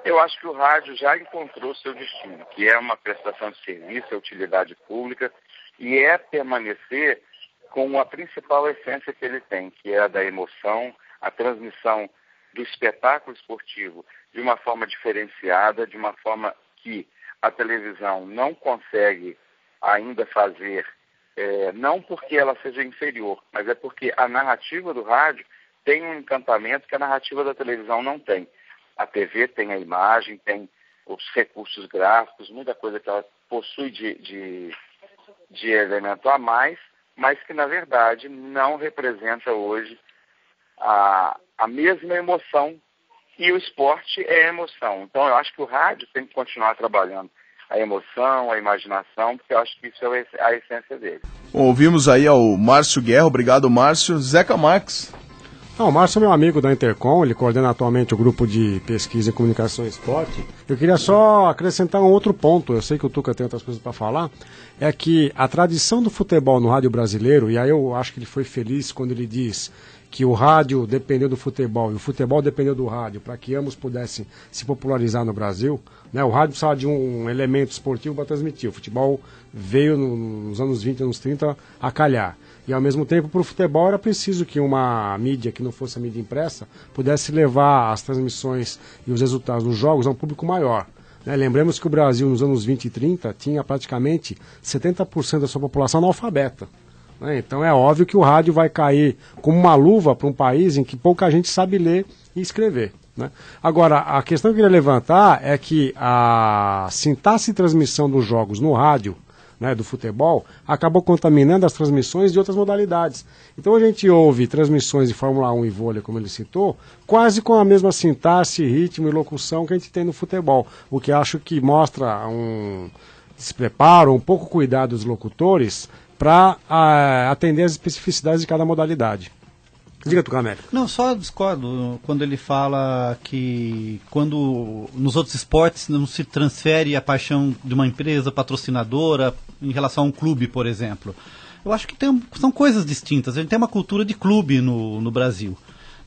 Eu acho que o rádio já encontrou seu destino, que é uma prestação de serviço, a utilidade pública, e é permanecer com a principal essência que ele tem, que é a da emoção, a transmissão do espetáculo esportivo de uma forma diferenciada, de uma forma que a televisão não consegue ainda fazer, não porque ela seja inferior, mas é porque a narrativa do rádio tem um encantamento que a narrativa da televisão não tem. A TV tem a imagem, tem os recursos gráficos, muita coisa que ela possui de elemento a mais, mas que, na verdade, não representa hoje a mesma emoção, e o esporte é emoção. Então, eu acho que o rádio tem que continuar trabalhando a emoção, a imaginação, porque eu acho que isso é a essência dele. Bom, ouvimos aí ao Márcio Guerra, obrigado, Márcio. Zeca Marques. Não, o Márcio é meu amigo da Intercom, ele coordena atualmente o grupo de pesquisa em comunicação e esporte. Eu queria só acrescentar um outro ponto, eu sei que o Tuca tem outras coisas para falar, é que a tradição do futebol no rádio brasileiro, e aí eu acho que ele foi feliz quando ele diz que o rádio dependeu do futebol e o futebol dependeu do rádio para que ambos pudessem se popularizar no Brasil, né? O rádio precisava de um elemento esportivo para transmitir, o futebol veio nos anos 20, anos 30 a calhar. E, ao mesmo tempo, para o futebol era preciso que uma mídia que não fosse a mídia impressa pudesse levar as transmissões e os resultados dos jogos a um público maior. Né? Lembremos que o Brasil, nos anos 20 e 30, tinha praticamente 70% da sua população analfabeta. Né? Então, é óbvio que o rádio vai cair como uma luva para um país em que pouca gente sabe ler e escrever. Né? Agora, a questão que eu queria levantar é que a sintaxe de transmissão dos jogos no rádio, né, do futebol, acabou contaminando as transmissões de outras modalidades. Então a gente ouve transmissões de Fórmula 1 e vôlei, como ele citou, quase com a mesma sintaxe, ritmo e locução que a gente tem no futebol, o que acho que mostra despreparo, um pouco cuidado dos locutores para atender as especificidades de cada modalidade. Diga, Tucumã. Não, só discordo quando ele fala que quando nos outros esportes não se transfere a paixão de uma empresa patrocinadora em relação a um clube, por exemplo. Eu acho que são coisas distintas. A gente tem uma cultura de clube no Brasil,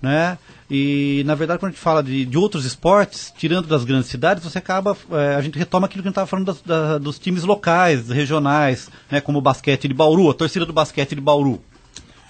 né? E, na verdade, quando a gente fala de outros esportes, tirando das grandes cidades, a gente retoma aquilo que a gente estava falando dos times locais, regionais, né? Como o basquete de Bauru, a torcida do basquete de Bauru.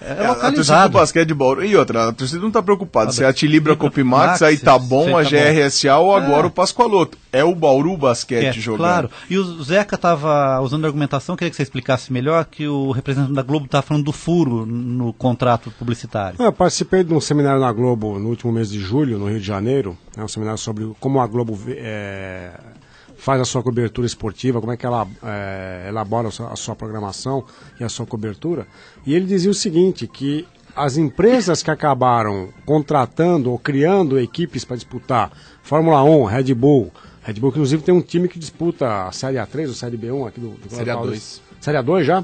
A torcida do basquete de Bauru. E outra, a torcida não está preocupada se é a Tilibra Copimax, aí tá bom a GRSA ou agora o Pascoaloto. É o Bauru Basquete jogando. Claro. E o Zeca estava usando a argumentação, queria que você explicasse melhor, que o representante da Globo estava falando do furo no contrato publicitário. Eu participei de um seminário na Globo no último mês de julho, no Rio de Janeiro. É um seminário sobre como a Globo faz a sua cobertura esportiva, como é que ela elabora a sua programação e a sua cobertura. E ele dizia o seguinte, que as empresas que acabaram contratando ou criando equipes para disputar Fórmula 1, Red Bull, inclusive tem um time que disputa a Série A3 ou Série B1 aqui do Série A2. Série A2 já?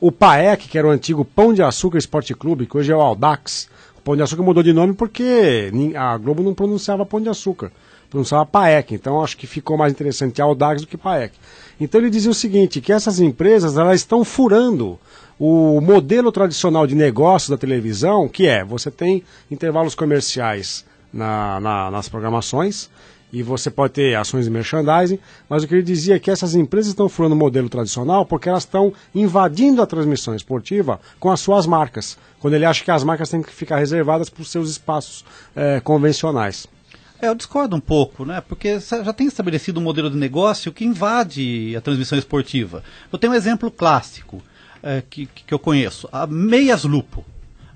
O PAEC, que era o antigo Pão de Açúcar Esporte Clube, que hoje é o Audax. O Pão de Açúcar mudou de nome porque a Globo não pronunciava Pão de Açúcar, pronunciava PAEC. Então acho que ficou mais interessante Audax do que PAEC. Então ele dizia o seguinte, que essas empresas elas estão furando o modelo tradicional de negócio da televisão, que você tem intervalos comerciais nas programações, e você pode ter ações de merchandising, mas o que ele dizia é que essas empresas estão furando o modelo tradicional porque elas estão invadindo a transmissão esportiva com as suas marcas, quando ele acha que as marcas têm que ficar reservadas para os seus espaços convencionais. Eu discordo um pouco, né? Porque já tem estabelecido um modelo de negócio que invade a transmissão esportiva. Eu tenho um exemplo clássico que eu conheço, a Meias Lupo.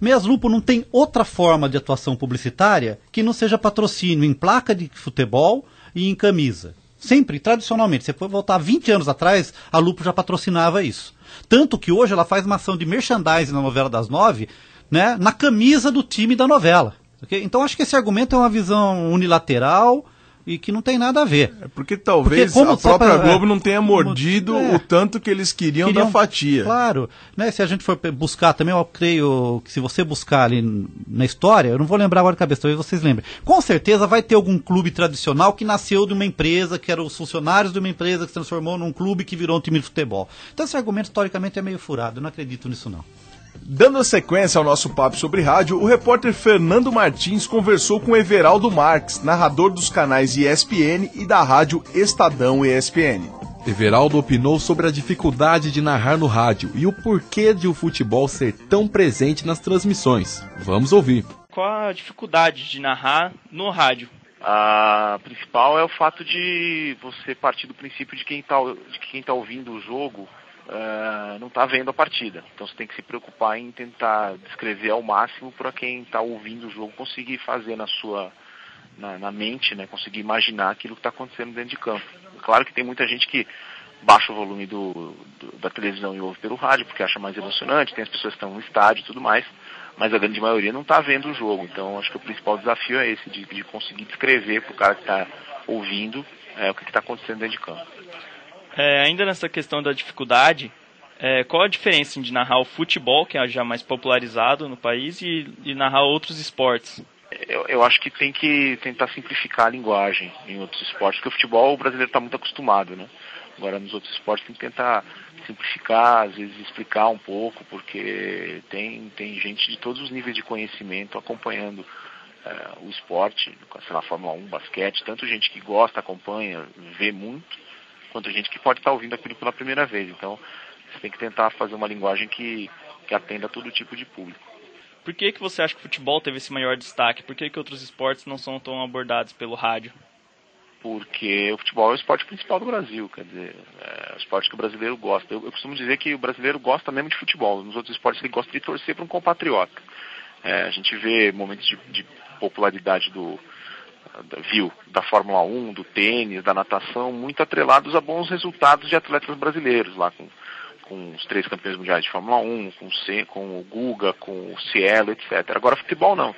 Meias Lupo não tem outra forma de atuação publicitária que não seja patrocínio em placa de futebol e em camisa. Sempre, tradicionalmente. Se for voltar 20 anos atrás, a Lupo já patrocinava isso. Tanto que hoje ela faz uma ação de merchandising na novela das 9, né, na camisa do time da novela. Okay? Então acho que esse argumento é uma visão unilateral e que não tem nada a ver. Porque talvez a própria Globo não tenha mordido o tanto que eles queriam da fatia. Claro, né, se a gente for buscar também, eu creio que se você buscar ali na história, eu não vou lembrar agora de cabeça, talvez vocês lembrem, com certeza vai ter algum clube tradicional que nasceu de uma empresa, que eram os funcionários de uma empresa que se transformou num clube que virou um time de futebol. Então esse argumento historicamente é meio furado, eu não acredito nisso não. Dando sequência ao nosso papo sobre rádio, o repórter Fernando Martins conversou com Everaldo Marques, narrador dos canais ESPN e da rádio Estadão ESPN. Everaldo opinou sobre a dificuldade de narrar no rádio e o porquê de o futebol ser tão presente nas transmissões. Vamos ouvir. Qual a dificuldade de narrar no rádio? A principal é o fato de você partir do princípio de quem está ouvindo o jogo não está vendo a partida. Então você tem que se preocupar em tentar descrever ao máximo para quem está ouvindo o jogo conseguir fazer na mente, né, conseguir imaginar aquilo que está acontecendo dentro de campo. Claro que tem muita gente que baixa o volume da televisão e ouve pelo rádio porque acha mais emocionante, tem as pessoas que estão no estádio e tudo mais, mas a grande maioria não está vendo o jogo. Então acho que o principal desafio é esse, de conseguir descrever para o cara que está ouvindo o que está acontecendo dentro de campo. Ainda nessa questão da dificuldade, qual a diferença de narrar o futebol, que é já mais popularizado no país, e narrar outros esportes? Eu acho que tem que tentar simplificar a linguagem em outros esportes, porque o futebol o brasileiro está muito acostumado, né? Agora nos outros esportes tem que tentar simplificar, às vezes explicar um pouco, porque tem gente de todos os níveis de conhecimento acompanhando o esporte, sei lá, Fórmula 1, basquete, tanto gente que gosta, acompanha, vê muito, quanto gente que pode estar ouvindo aquilo pela primeira vez. Então, você tem que tentar fazer uma linguagem que atenda a todo tipo de público. Por que você acha que o futebol teve esse maior destaque? Por que outros esportes não são tão abordados pelo rádio? Porque o futebol é o esporte principal do Brasil, quer dizer, é o esporte que o brasileiro gosta. Eu costumo dizer que o brasileiro gosta mesmo de futebol. Nos outros esportes ele gosta de torcer para um compatriota. A gente vê momentos de popularidade da Fórmula 1, do tênis, da natação, muito atrelados a bons resultados de atletas brasileiros, lá com os 3 campeões mundiais de Fórmula 1, com o Guga, com o Cielo, etc. Agora, futebol não.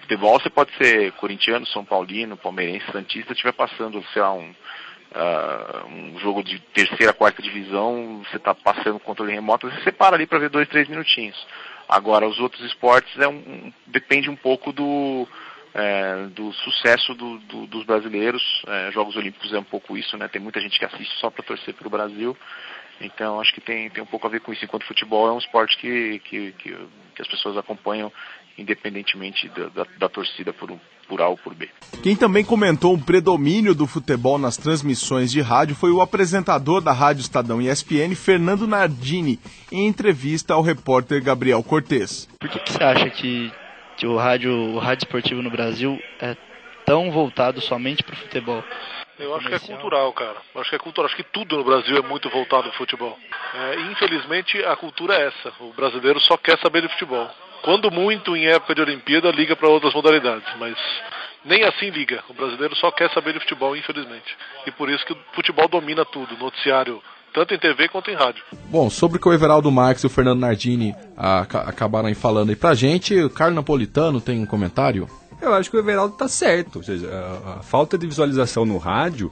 Futebol você pode ser corintiano, são paulino, palmeirense, santista, estiver passando, sei lá, um jogo de terceira, quarta divisão, você está passando controle remoto, você para ali para ver 2, 3 minutinhos. Agora, os outros esportes depende um pouco do sucesso dos brasileiros. Jogos Olímpicos é um pouco isso, né? Tem muita gente que assiste só para torcer pelo Brasil. Então, acho que tem um pouco a ver com isso. Enquanto o futebol é um esporte que as pessoas acompanham independentemente da torcida por A ou por B. Quem também comentou o predomínio do futebol nas transmissões de rádio foi o apresentador da Rádio Estadão ESPN, Fernando Nardini, em entrevista ao repórter Gabriel Cortez. Por que você acha que o rádio esportivo no Brasil é tão voltado somente para o futebol? Eu acho que é cultural, cara. Eu acho que é cultural. Acho que tudo no Brasil é muito voltado ao futebol. Infelizmente, a cultura é essa. O brasileiro só quer saber de futebol. Quando muito, em época de Olimpíada, liga para outras modalidades. Mas nem assim liga. O brasileiro só quer saber de futebol, infelizmente. E por isso que o futebol domina tudo. Noticiário, tanto em TV quanto em rádio. Bom, sobre o que o Everaldo Marques e o Fernando Nardini acabaram aí falando aí pra gente, o Carlos Napolitano tem um comentário? Eu acho que o Everaldo está certo. Ou seja, a falta de visualização no rádio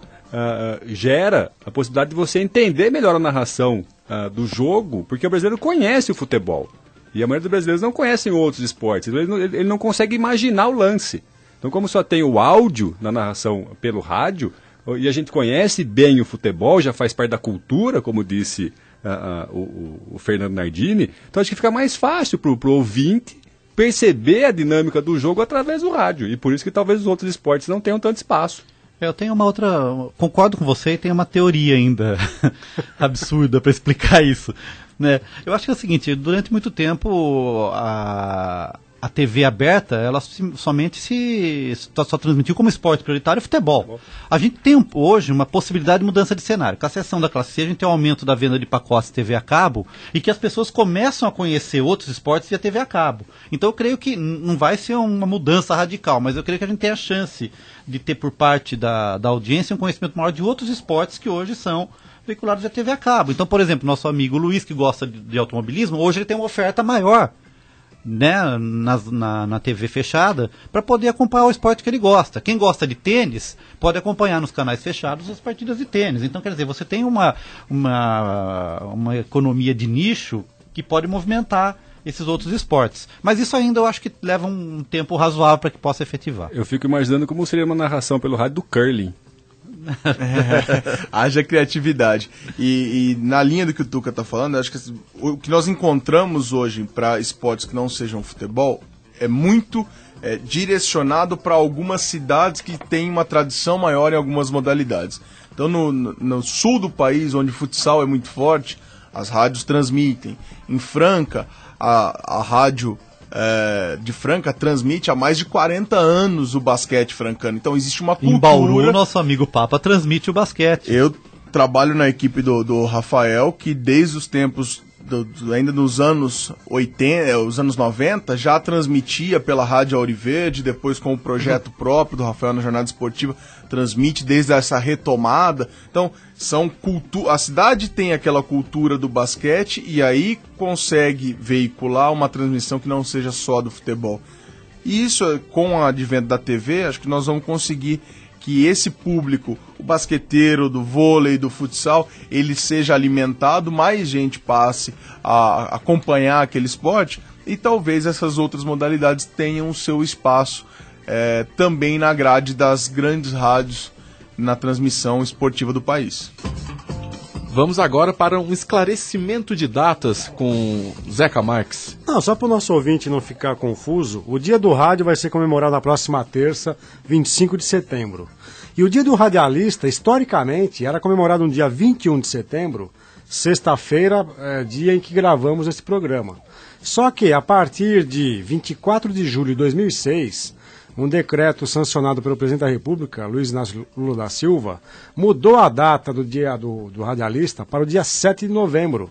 gera a possibilidade de você entender melhor a narração do jogo, porque o brasileiro conhece o futebol. E a maioria dos brasileiros não conhecem outros esportes. Ele não consegue imaginar o lance. Então, como só tem o áudio na narração pelo rádio, e a gente conhece bem o futebol, já faz parte da cultura, como disse o Fernando Nardini, então acho que fica mais fácil para o ouvinte perceber a dinâmica do jogo através do rádio. E por isso que talvez os outros esportes não tenham tanto espaço. Eu tenho uma outra... Concordo com você e tenho uma teoria ainda absurda para explicar isso. Né? Eu acho que é o seguinte, durante muito tempo a TV aberta, ela somente só transmitiu como esporte prioritário o futebol. A gente tem hoje uma possibilidade de mudança de cenário. Com a seção da classe C, a gente tem um aumento da venda de pacotes TV a cabo e que as pessoas começam a conhecer outros esportes via TV a cabo. Então eu creio que não vai ser uma mudança radical, mas eu creio que a gente tem a chance de ter por parte da audiência um conhecimento maior de outros esportes que hoje são veiculados via TV a cabo. Então, por exemplo, nosso amigo Luiz, que gosta de automobilismo, hoje ele tem uma oferta maior, né, na TV fechada, para poder acompanhar o esporte que ele gosta. Quem gosta de tênis pode acompanhar nos canais fechados as partidas de tênis. Então, quer dizer, você tem uma economia de nicho que pode movimentar esses outros esportes. Mas isso ainda eu acho que leva um tempo razoável para que possa efetivar. Eu fico imaginando como seria uma narração pelo rádio do curling. Haja criatividade. E na linha do que o Tuca está falando, eu acho que o que nós encontramos hoje para esportes que não sejam futebol é muito direcionado para algumas cidades que têm uma tradição maior em algumas modalidades. Então no sul do país, onde o futsal é muito forte, as rádios transmitem. Em Franca, a rádio de Franca transmite há mais de 40 anos o basquete francano. Então existe uma cultura... Em Bauru, nosso amigo Papa transmite o basquete. Eu trabalho na equipe do Rafael, que desde os tempos, ainda nos anos 80, os anos 90, já transmitia pela Rádio Auriverde, depois com o projeto próprio do Rafael na Jornada Esportiva, transmite desde essa retomada. Então, a cidade tem aquela cultura do basquete e aí consegue veicular uma transmissão que não seja só do futebol. E isso, com o advento da TV, acho que nós vamos conseguir que esse público, o basqueteiro, do vôlei, do futsal, ele seja alimentado, mais gente passe a acompanhar aquele esporte e talvez essas outras modalidades tenham o seu espaço também na grade das grandes rádios na transmissão esportiva do país. Vamos agora para um esclarecimento de datas com Zeca Marques. Não, só para o nosso ouvinte não ficar confuso, o Dia do Rádio vai ser comemorado na próxima terça, 25 de setembro. E o Dia do Radialista, historicamente, era comemorado no dia 21 de setembro, sexta-feira, dia em que gravamos esse programa. Só que, a partir de 24 de julho de 2006... um decreto sancionado pelo presidente da República, Luiz Inácio Lula da Silva, mudou a data do dia do radialista para o dia 7 de novembro,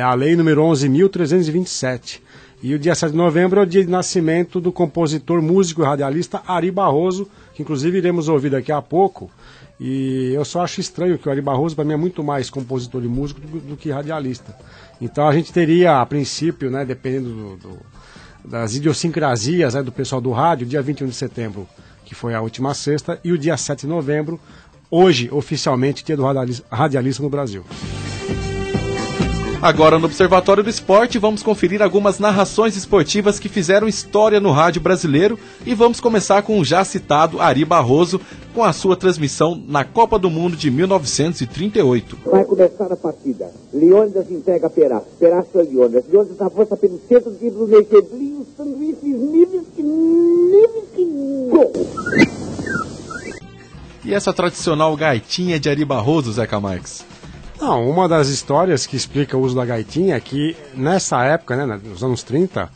a lei número 11.327. E o dia 7 de novembro é o dia de nascimento do compositor, músico e radialista Ari Barroso, que inclusive iremos ouvir daqui a pouco. E eu só acho estranho que o Ari Barroso, para mim, é muito mais compositor e músico do que radialista. Então a gente teria, a princípio, né, dependendo das idiosincrasias do pessoal do rádio, dia 21 de setembro, que foi a última sexta, e o dia 7 de novembro, hoje, oficialmente, dia do radialista no Brasil. Agora no Observatório do Esporte vamos conferir algumas narrações esportivas que fizeram história no rádio brasileiro e vamos começar com o já citado Ari Barroso com a sua transmissão na Copa do Mundo de 1938. Vai começar a partida. Leônidas entrega a Perazzo. Perazzo a Leônidas. Leônidas avança pelo centro, drible no meio. Kedlinho, sanduíches, Nivski, gol! E essa tradicional gaitinha de Ari Barroso, Zeca Marques? Não, uma das histórias que explica o uso da gaitinha é que nessa época, né, nos anos 30,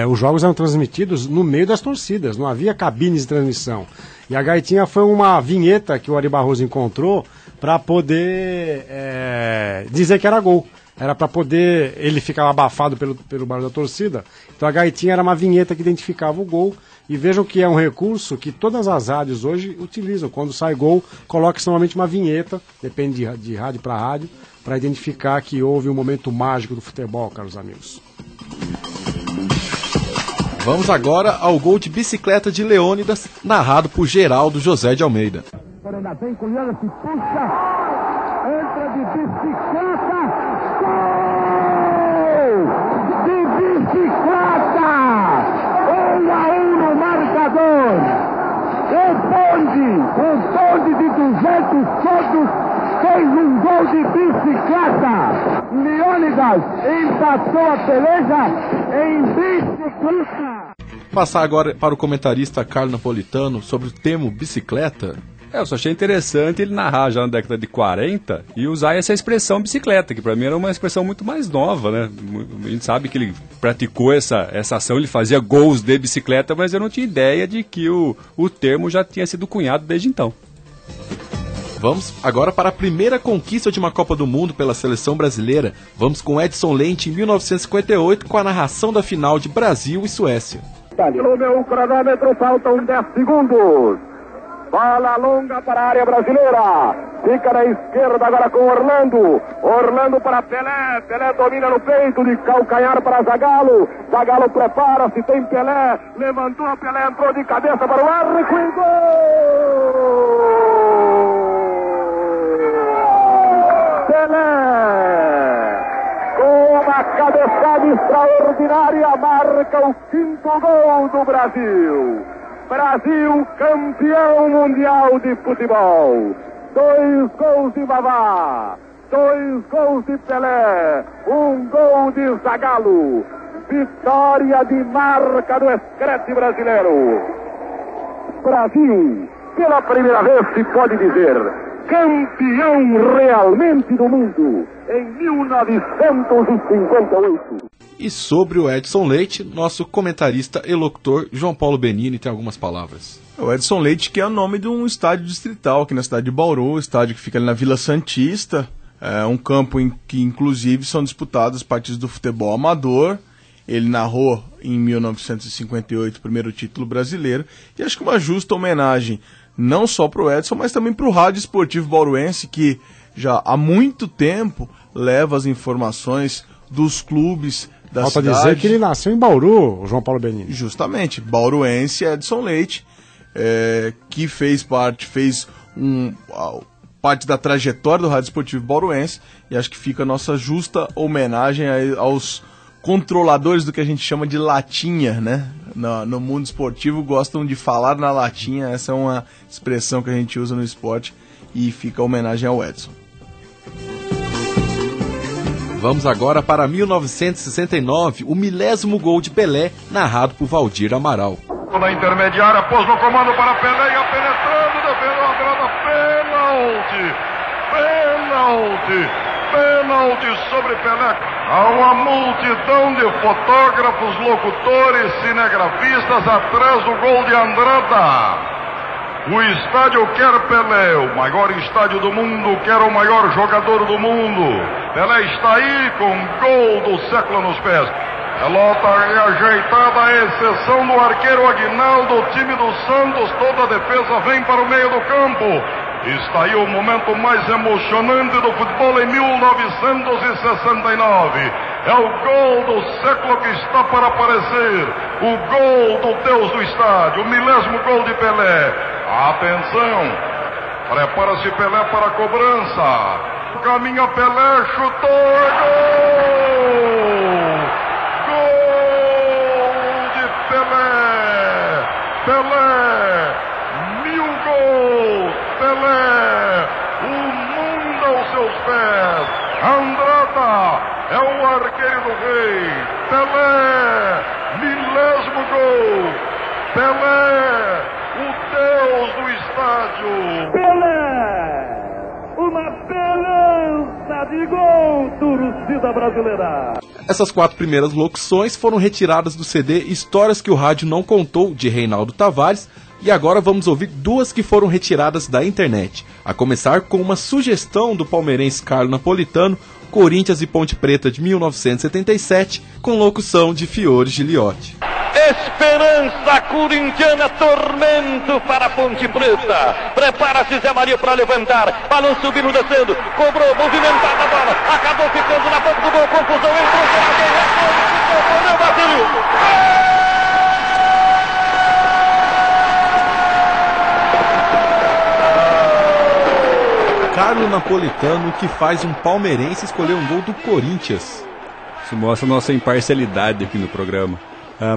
os jogos eram transmitidos no meio das torcidas, não havia cabines de transmissão. E a gaitinha foi uma vinheta que o Ari Barroso encontrou para poder dizer que era gol. Era para poder, ele ficava abafado pelo barulho da torcida, então a gaitinha era uma vinheta que identificava o gol. E vejam que é um recurso que todas as rádios hoje utilizam. Quando sai gol, coloca-se normalmente uma vinheta, depende de rádio para rádio, para identificar que houve um momento mágico do futebol, caros amigos. Vamos agora ao gol de bicicleta de Leônidas, narrado por Geraldo José de Almeida. Entra de bicicleta, gol! De bicicleta! 1-1 no marcador. O bonde de 200 todos fez um gol de bicicleta. Leônidas empatou a peleja em bicicleta. Passar agora para o comentarista Carlos Napolitano sobre o termo bicicleta. Eu só achei interessante ele narrar já na década de 40 e usar essa expressão bicicleta, que para mim era uma expressão muito mais nova, né? A gente sabe que ele praticou essa ação, ele fazia gols de bicicleta, mas eu não tinha ideia de que o termo já tinha sido cunhado desde então. Vamos agora para a primeira conquista de uma Copa do Mundo pela seleção brasileira. Vamos com Edson Leite em 1958 com a narração da final de Brasil e Suécia. No meu cronômetro faltam 10 segundos. Bola longa para a área brasileira. Fica na esquerda agora com Orlando. Orlando para Pelé. Pelé domina no peito de calcanhar para Zagallo. Zagallo prepara-se, tem Pelé. Levantou a Pelé, entrou de cabeça para o arco e gol! Pelé! Com uma cabeçada extraordinária marca o 5º gol do Brasil. Brasil campeão mundial de futebol. 2 gols de Vavá, 2 gols de Pelé, 1 gol de Zagallo. Vitória de marca do escrete brasileiro. Brasil, pela primeira vez se pode dizer, campeão realmente do mundo em 1958. E sobre o Edson Leite, nosso comentarista e locutor João Paulo Benini tem algumas palavras. O Edson Leite, que é o nome de um estádio distrital aqui na cidade de Bauru, estádio que fica ali na Vila Santista, é um campo em que inclusive são disputadas partidas do futebol amador. Ele narrou em 1958 o primeiro título brasileiro, e acho que uma justa homenagem não só para o Edson, mas também para o Rádio Esportivo Bauruense, que já há muito tempo leva as informações dos clubes da cidade. Falta dizer que ele nasceu em Bauru, o João Paulo Benini. Justamente, bauruense Edson Leite, que fez parte da trajetória do Rádio Esportivo Bauruense, e acho que fica a nossa justa homenagem aos controladores do que a gente chama de latinha, né? No mundo esportivo gostam de falar na latinha, essa é uma expressão que a gente usa no esporte, e fica a homenagem ao Edson. Vamos agora para 1969, o 1000º gol de Pelé, narrado por Valdir Amaral. Na intermediária, pôs no comando para Pelé, ia penetrando, defendeu a grada, pênalti sobre Pelé. Há uma multidão de fotógrafos, locutores, cinegrafistas atrás do gol de Andrada. O estádio quer Pelé, o maior estádio do mundo, quer o maior jogador do mundo. Pelé está aí com o gol do século nos pés. Pelota reajeitada, à exceção do arqueiro Aguinaldo, o time do Santos, toda a defesa vem para o meio do campo. Está aí o momento mais emocionante do futebol em 1969. É o gol do século que está para aparecer. O gol do Deus do estádio, o 1000º gol de Pelé. Atenção! Prepara-se Pelé para a cobrança. Caminha Pelé, chutou, gol de Pelé. Pelé, 1000 gols. Pelé, o mundo aos seus pés. Andrada é o arqueiro do rei. Pelé, 1000º gol. Pelé, o Deus do estádio. Pelé, uma esperança de gol, torcida brasileira. Essas 4 primeiras locuções foram retiradas do CD Histórias que o Rádio Não Contou, de Reinaldo Tavares, e agora vamos ouvir 2 que foram retiradas da internet, a começar com uma sugestão do palmeirense Carlo Napolitano, Corinthians e Ponte Preta de 1977, com locução de Fiore Giliotti. Esperança corintiana, tormento para a Ponte Preta. Prepara-se Zé Maria para levantar. Balão subindo, descendo. Cobrou, movimentada a bola. Acabou ficando na boca do gol. Confusão, entrou para quem bateu. Carlo Napolitano, que faz um palmeirense escolher um gol do Corinthians. Isso mostra a nossa imparcialidade aqui no programa.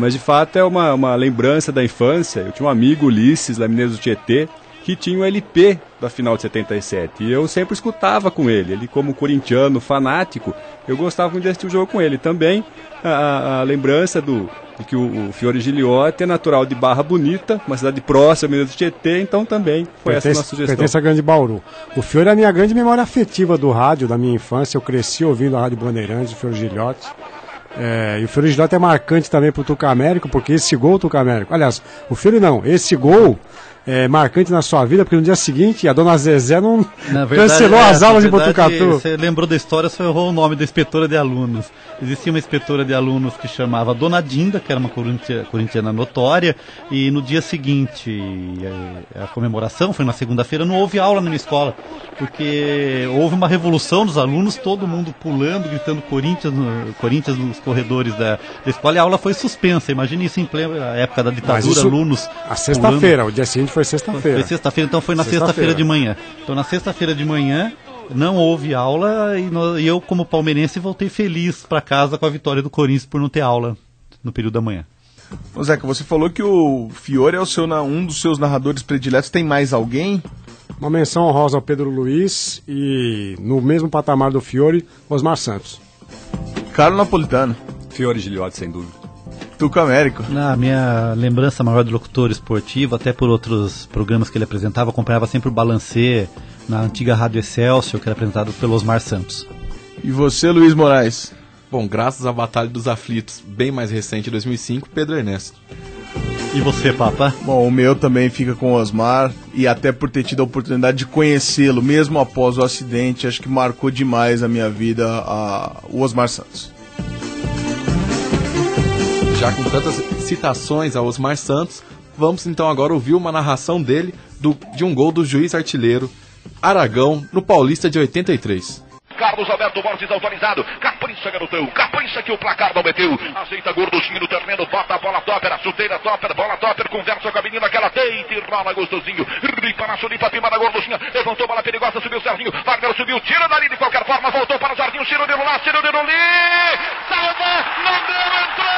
Mas de fato é uma lembrança da infância. Eu tinha um amigo, Ulisses, lá Mineiro do Tietê, que tinha um LP da final de 77. E eu sempre escutava com ele. Ele, como corintiano, fanático, eu gostava muito de assistir o jogo com ele. Também a lembrança de que o Fiore Giliotti é natural de Barra Bonita, uma cidade próxima, Mineiro do Tietê, então também foi essa a nossa sugestão. Pertence a Grande Bauru. O Fiore é a minha grande memória afetiva do rádio, da minha infância. Eu cresci ouvindo a Rádio Bandeirantes, o Fiore Giliotti. E o Fiore Giliotti é marcante também pro Tucamérico, porque esse gol Tucamérico, aliás, o Fiore não, esse gol é marcante na sua vida, porque no dia seguinte a dona Zezé não cancelou as aulas de Botucatu. Você lembrou da história, só errou o nome da inspetora de alunos. Existia uma inspetora de alunos que chamava Dona Dinda, que era uma corintiana notória, e no dia seguinte, a comemoração foi na segunda-feira, não houve aula na minha escola, porque houve uma revolução dos alunos, todo mundo pulando, gritando Corinthians nos corredores da escola, e a aula foi suspensa. Imagine isso em plena época da ditadura, alunos... A sexta-feira, o dia seguinte foi sexta-feira. Foi sexta-feira, então foi na sexta-feira de manhã. Então na sexta-feira de manhã não houve aula e eu, como palmeirense, voltei feliz para casa com a vitória do Corinthians por não ter aula no período da manhã. Ô Zeca, você falou que o Fiore é um dos seus narradores prediletos. Tem mais alguém? Uma menção honrosa ao Pedro Luiz e, no mesmo patamar do Fiore, Osmar Santos. Carlo Napolitano. Fiore Giliotti, sem dúvida. Tucamérico. Na minha lembrança maior do locutor esportivo, até por outros programas que ele apresentava, acompanhava sempre o Balancê, na antiga Rádio Excelsior, que era apresentado pelo Osmar Santos. E você, Luiz Moraes? Bom, graças à Batalha dos Aflitos, bem mais recente, 2005, Pedro Ernesto. E você, Papa? Bom, o meu também fica com o Osmar, e até por ter tido a oportunidade de conhecê-lo, mesmo após o acidente, acho que marcou demais a minha vida o Osmar Santos. Já com tantas citações a Osmar Santos, vamos então agora ouvir uma narração dele de um gol do juiz artilheiro Aragão no Paulista de 83. Carlos Alberto Borges autorizado, capricha garotão, capricha que o placar não meteu, ajeita gorduchinho no terreno, bota a bola topper, a chuteira topper, bola topper, conversa com a menina que ela deita e rola gostosinho, ripa na chulipa, pima da gorduchinha, levantou bola perigosa, subiu o Serginho, Wagner subiu, tira dali de qualquer forma, voltou para o Jardim, tira o dedo lá, salva, não deu, entrou!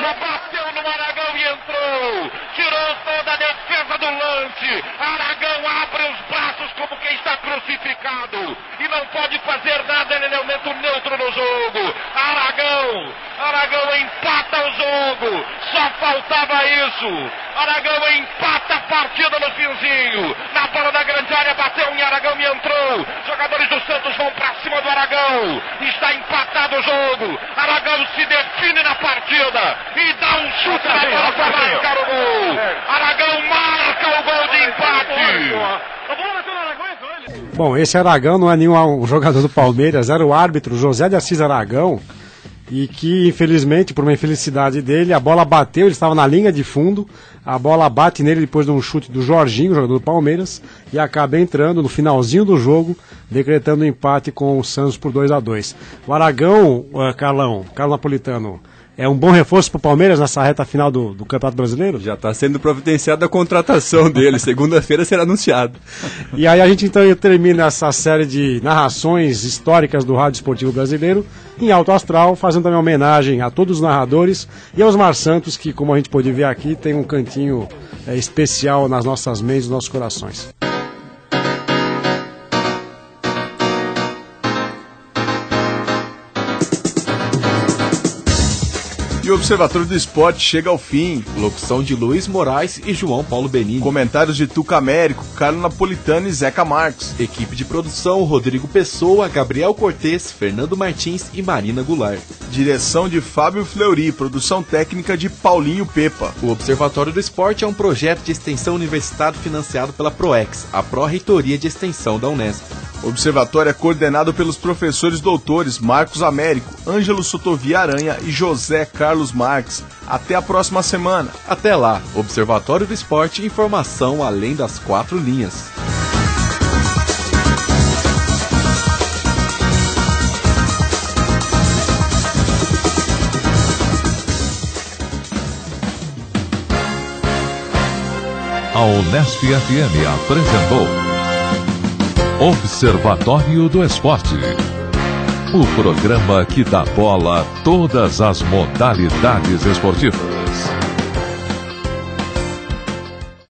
Bateu no Aragão e entrou, tirou toda a defesa do lance. Aragão abre os braços como quem está crucificado e não pode fazer nada, ele é elemento neutro no jogo. Aragão empata o jogo, só faltava isso. Aragão empata a partida no finzinho, na bola da grande área, bateu em Aragão e entrou. Jogadores do Santos vão pra cima do Aragão, está empatado o jogo. Aragão se define na partida e dá um chute na bola para marcar o gol. Aragão marca o gol de empate. Bom, esse Aragão não é nenhum jogador do Palmeiras, era o árbitro José de Assis Aragão, e que, infelizmente, por uma infelicidade dele, a bola bateu, ele estava na linha de fundo, a bola bate nele depois de um chute do Jorginho, jogador do Palmeiras, e acaba entrando no finalzinho do jogo, decretando um empate com o Santos por 2-2. O Aragão, Carlos Napolitano, é um bom reforço para o Palmeiras nessa reta final do Campeonato Brasileiro? Já está sendo providenciada a contratação dele. Segunda-feira será anunciado. E aí a gente então termina essa série de narrações históricas do Rádio Esportivo Brasileiro em alto astral, fazendo também homenagem a todos os narradores e aos Mar Santos, que, como a gente pôde ver aqui, tem um cantinho especial nas nossas mentes e nos nossos corações. E o Observatório do Esporte chega ao fim. Locução de Luiz Moraes e João Paulo Benini. Comentários de Tuca Américo, Carlos Napolitano e Zeca Marques. Equipe de produção, Rodrigo Pessoa, Gabriel Cortez, Fernando Martins e Marina Goulart. Direção de Fábio Fleury, produção técnica de Paulinho Pepa. O Observatório do Esporte é um projeto de extensão universitário financiado pela PROEX, a Pró-Reitoria de Extensão da Unesp. O Observatório é coordenado pelos professores doutores Marcos Américo, Ângelo Sotovia Aranha e José Carlos Marques. Até a próxima semana. Até lá, Observatório do Esporte, informação além das 4 linhas. A Unesp FM apresentou Observatório do Esporte, o programa que dá bola a todas as modalidades esportivas.